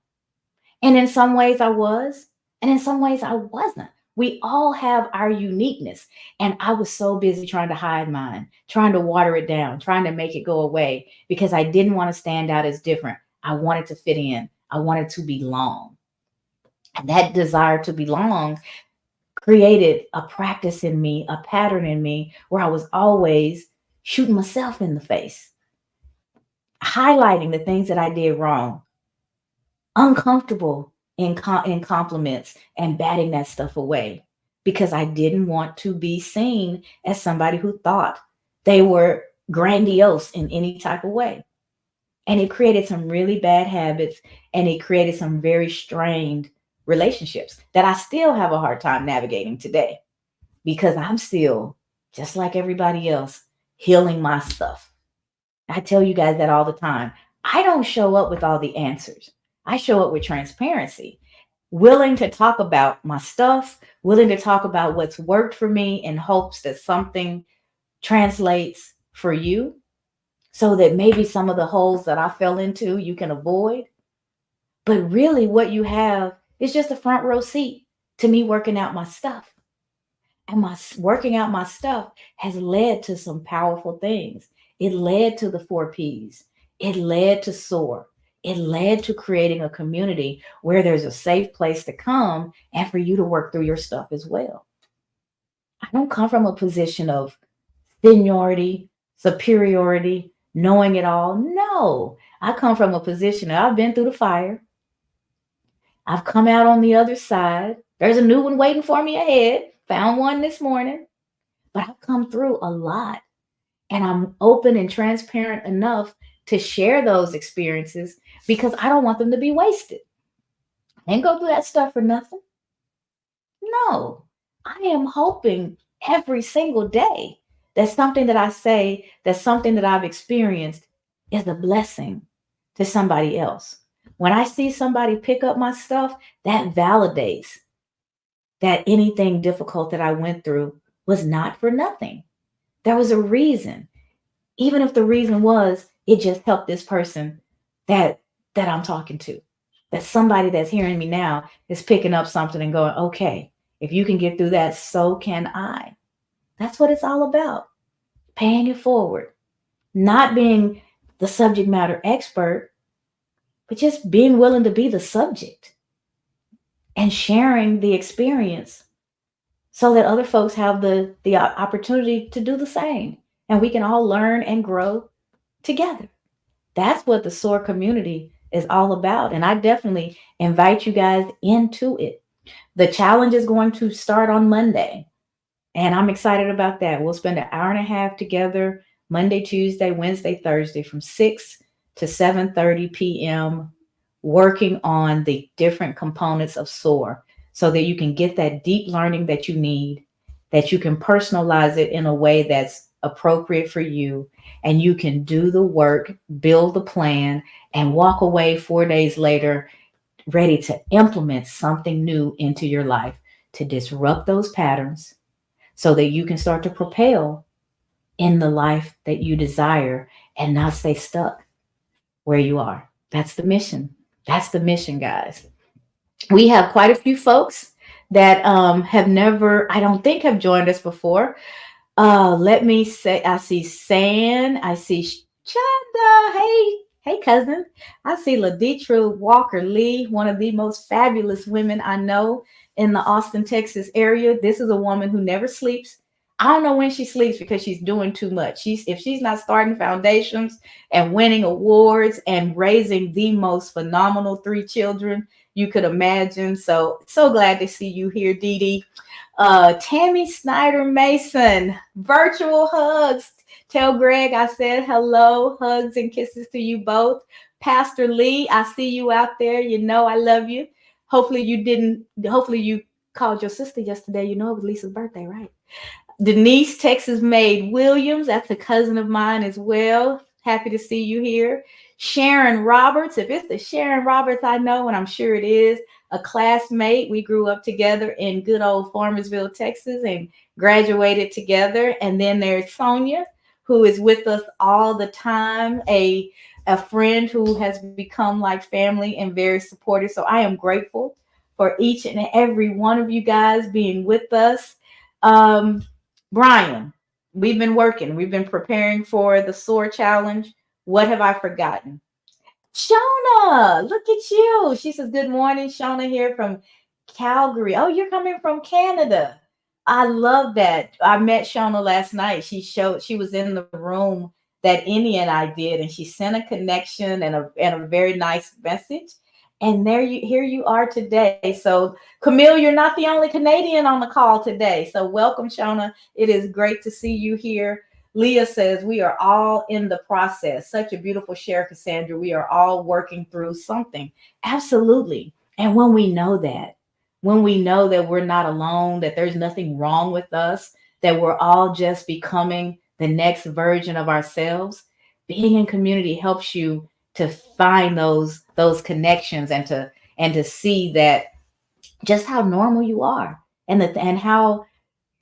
And in some ways I was, and in some ways I wasn't. We all have our uniqueness. And I was so busy trying to hide mine, trying to water it down, trying to make it go away because I didn't want to stand out as different. I wanted to fit in. I wanted to belong. And that desire to belong created a practice in me, a pattern in me where I was always shooting myself in the face, highlighting the things that I did wrong, uncomfortable in compliments and batting that stuff away because I didn't want to be seen as somebody who thought they were grandiose in any type of way. And it created some really bad habits, and it created some very strained relationships that I still have a hard time navigating today because I'm still, just like everybody else, healing my stuff. I tell you guys that all the time. I don't show up with all the answers. I show up with transparency, willing to talk about my stuff, willing to talk about what's worked for me in hopes that something translates for you so that maybe some of the holes that I fell into you can avoid. But really, what you have is just a front row seat to me working out my stuff. And my working out my stuff has led to some powerful things. It led to the 4 Ps. It led to SOAR. it led to creating a community where there's a safe place to come and for you to work through your stuff as well. I don't come from a position of seniority, superiority, knowing it all. No, I come from a position that I've been through the fire. I've come out on the other side. There's a new one waiting for me ahead. Found one this morning, but I've come through a lot. And I'm open and transparent enough to share those experiences because I don't want them to be wasted. I didn't go through that stuff for nothing. No, I am hoping every single day that something that I say, that something that I've experienced is a blessing to somebody else. When I see somebody pick up my stuff, that validates that anything difficult that I went through was not for nothing. There was a reason. Even if the reason was it just helped this person that I'm talking to. That somebody that's hearing me now is picking up something and going, okay, if you can get through that, so can I. That's what it's all about. Paying it forward. Not being the subject matter expert, but just being willing to be the subject and sharing the experience so that other folks have the opportunity to do the same. And we can all learn and grow together. That's what the SOAR community is all about. And I definitely invite you guys into it. The challenge is going to start on Monday. And I'm excited about that. We'll spend an hour and a half together Monday, Tuesday, Wednesday, Thursday from 6 to 7:30 p.m. working on the different components of SOAR so that you can get that deep learning that you need, that you can personalize it in a way that's appropriate for you, and you can do the work, build the plan, and walk away 4 days later ready to implement something new into your life to disrupt those patterns so that you can start to propel in the life that you desire and not stay stuck where you are. That's the mission. That's the mission, guys. We have quite a few folks that have never, I don't think, have joined us before. Let me say, I see San, I see Chanda. Hey, cousin. I see Laditra Walker Lee, one of the most fabulous women I know in the Austin, Texas area. This is a woman who never sleeps. I don't know when she sleeps because she's doing too much. If she's not starting foundations and winning awards and raising the most phenomenal 3 children you could imagine. So glad to see you here, Dee Dee. Tammy Snyder Mason, virtual hugs. Tell Greg I said hello, hugs and kisses to you both. Pastor Lee, I see you out there. You know I love you. Hopefully you called your sister yesterday. You know it was Lisa's birthday, right? Denise, Texas Maid Williams, that's a cousin of mine as well. Happy to see you here. Sharon Roberts, if it's the Sharon Roberts I know, and I'm sure it is, a classmate. We grew up together in good old Farmersville, Texas, and graduated together. And then there's Sonia, who is with us all the time, a friend who has become like family and very supportive. So I am grateful for each and every one of you guys being with us. Brian, we've been preparing for the SOAR challenge. What have I forgotten? Shona, look at you. She says, good morning, Shona here from Calgary. Oh, you're coming from Canada. I love that. I met Shona last night. She was in the room that Innie and I did, and she sent a connection and a very nice message. And here you are today. So Camille, you're not the only Canadian on the call today. So welcome, Shona. It is great to see you here. Leah says, we are all in the process. Such a beautiful share, Cassandra. We are all working through something. Absolutely. And when we know that we're not alone, that there's nothing wrong with us, that we're all just becoming the next version of ourselves, being in community helps you to find those connections and to see that just how normal you are and how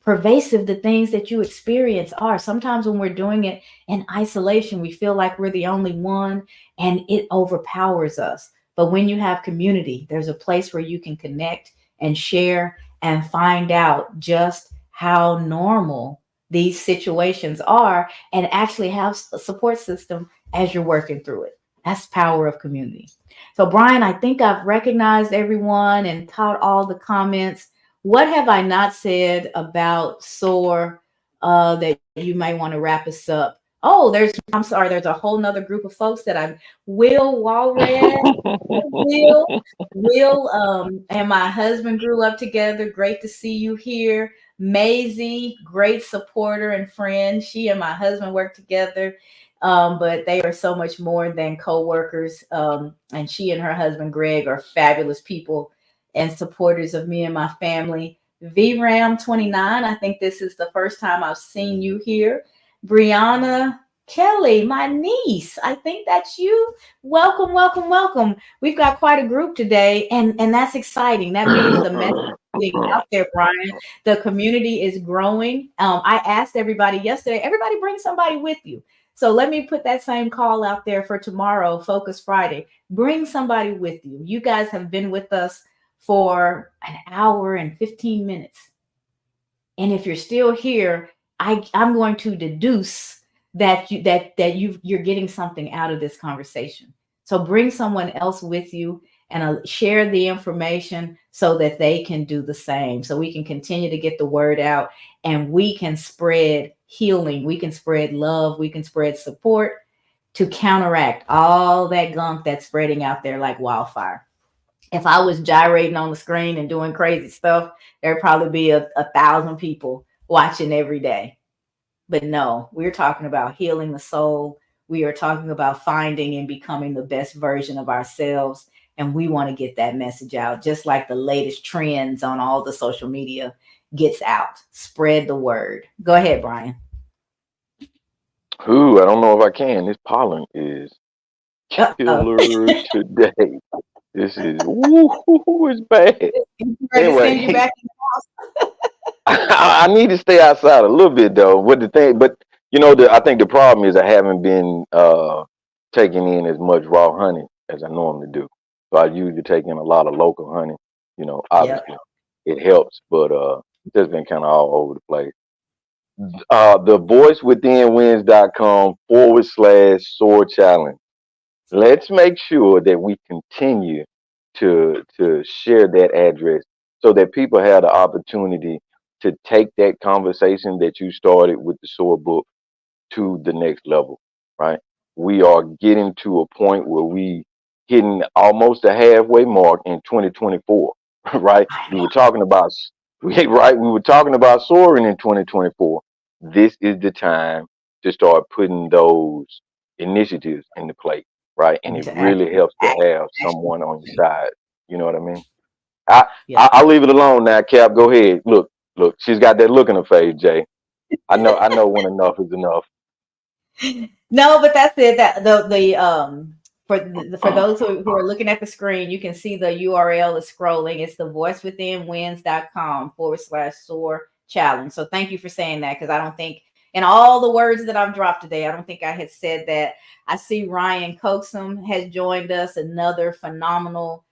pervasive the things that you experience are. Sometimes when we're doing it in isolation, we feel like we're the only one and it overpowers us. But when you have community, there's a place where you can connect and share and find out just how normal these situations are and actually have a support system as you're working through it. That's the power of community. So, Brian, I think I've recognized everyone and caught all the comments. What have I not said about SOAR that you might want to wrap us up? Oh, I'm sorry, there's a whole nother group of folks that I Will Walred, Will, and my husband grew up together. Great to see you here. Maisie, great supporter and friend. She and my husband work together, but they are so much more than co-workers. And she and her husband Greg are fabulous people and supporters of me and my family. VRAM 29, I think this is the first time I've seen you here. Brianna Kelly, my niece, I think that's you. Welcome, welcome, welcome. We've got quite a group today, and that's exciting. That means the message is getting out there, Brian. The community is growing. I asked everybody yesterday, everybody bring somebody with you. So let me put that same call out there for tomorrow, Focus Friday. Bring somebody with you. You guys have been with us for an hour and 15 minutes. And if you're still here, I'm going to deduce that you're getting something out of this conversation. So bring someone else with you and share the information so that they can do the same. So we can continue to get the word out and we can spread healing. We can spread love. We can spread support to counteract all that gunk that's spreading out there like wildfire. If I was gyrating on the screen and doing crazy stuff, there'd probably be a thousand people watching every day. But no, we're talking about healing the soul. We are talking about finding and becoming the best version of ourselves. And we want to get that message out, just like the latest trends on all the social media gets out. Spread the word. Go ahead, Brian. Who? I don't know if I can. This pollen is Uh-oh. killer today. This is it's bad. Ready to send you Anyway, back in the house. I need to stay outside a little bit though. What the thing, but I think the problem is I haven't been taking in as much raw honey as I normally do. So I usually take in a lot of local honey. Yep. Obviously it helps, but it's just been kind of all over the place. The voicewithinwins.com/sword challenge. Let's make sure that we continue to share that address so that people have the opportunity to take that conversation that you started with the sword book to the next level, right? We are getting to a point where we hitting almost a halfway mark in 2024, right? We were talking about right, we were talking about soaring in 2024. This is the time to start putting those initiatives into place, right? And it To really action, helps to have action. someone on your side. You know what I mean? I, Yep. I'll leave it alone now, Cap. Go ahead. Look. She's got that look in her face, Jay. I know when enough is enough. No, but that's it. That the for those who are looking at the screen, you can see the URL is scrolling. It's the voicewithinwins.com/soar challenge. So thank you for saying that because I don't think in all the words that I've dropped today, I don't think I had said that. I see Ryan Coxum has joined us, another phenomenal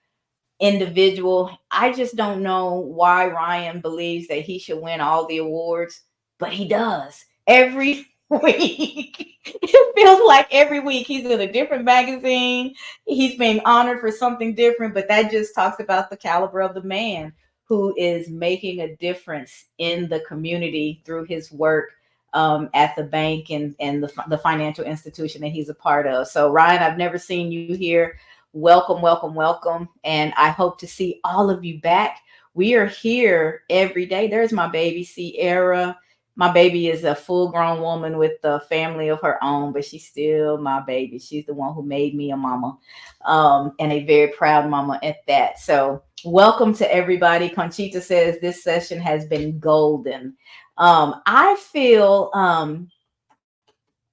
individual. I just don't know why Ryan believes that he should win all the awards, but he does every week. It feels like every week he's in a different magazine. He's being honored for something different, but that just talks about the caliber of the man who is making a difference in the community through his work at the bank and the financial institution that he's a part of. So, Ryan, I've never seen you here. Welcome, welcome, welcome. And I hope to see all of you back. We are here every day. There's my baby, Sierra. My baby is a full grown woman with a family of her own, but she's still my baby. She's the one who made me a mama, and a very proud mama at that. So, welcome to everybody. Conchita says this session has been golden. I feel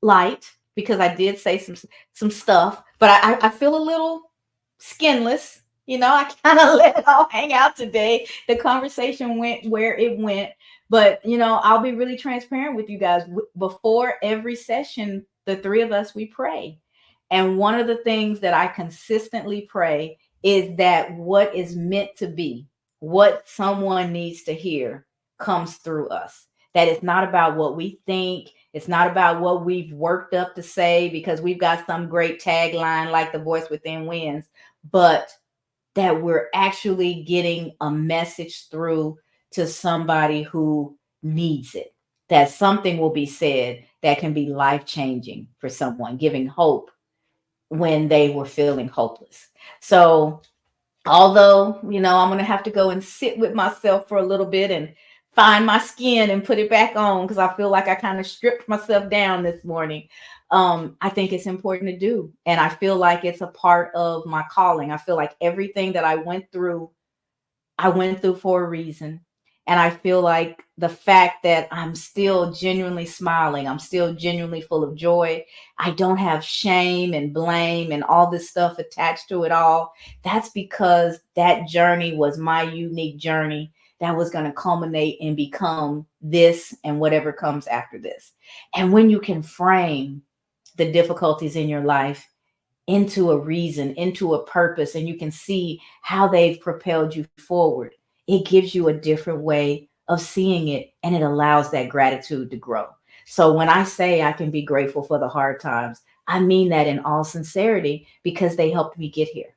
light because I did say some stuff, but I feel a little skinless. I kind of let it all hang out today. The conversation went where it went, but I'll be really transparent with you guys. Before every session, the three of us we pray, and one of the things that I consistently pray is that what is meant to be, what someone needs to hear, comes through us. That it's not about what we think It's not about what we've worked up to say because we've got some great tagline like the voice within wins, but that we're actually getting a message through to somebody who needs it. That something will be said that can be life changing for someone, giving hope when they were feeling hopeless. So, although, I'm going to have to go and sit with myself for a little bit and find my skin and put it back on because I feel like I kind of stripped myself down this morning. I think it's important to do. And I feel like it's a part of my calling. I feel like everything that I went through for a reason. And I feel like the fact that I'm still genuinely smiling, I'm still genuinely full of joy. I don't have shame and blame and all this stuff attached to it all. That's because that journey was my unique journey that was going to culminate and become this and whatever comes after this. And when you can frame the difficulties in your life into a reason, into a purpose, and you can see how they've propelled you forward, it gives you a different way of seeing it, and it allows that gratitude to grow. So when I say I can be grateful for the hard times, I mean that in all sincerity because they helped me get here.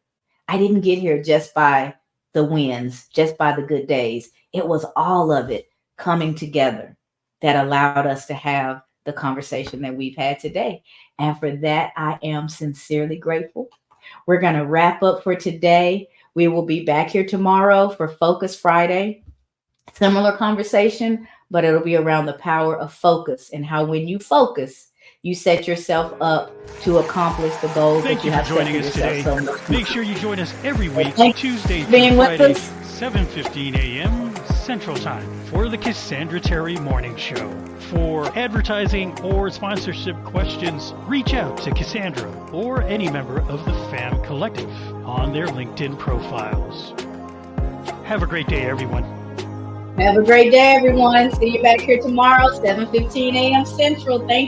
I didn't get here just by the wins, just by the good days. It was all of it coming together that allowed us to have the conversation that we've had today. And for that, I am sincerely grateful. We're going to wrap up for today. We will be back here tomorrow for Focus Friday. Similar conversation, but it'll be around the power of focus and how when you focus, you set yourself up to accomplish the goals Thank that you you for have set joining for us yourself. today. So Make sure you join us every week, Thanks Tuesday for being through with Friday, us. 7:15 a.m. Central Time for the Cassandra Terry Morning Show. For advertising or sponsorship questions, reach out to Cassandra or any member of the FAM Collective on their LinkedIn profiles. Have a great day, everyone. Have a great day, everyone. See you back here tomorrow, 7:15 a.m. Central. Thank you.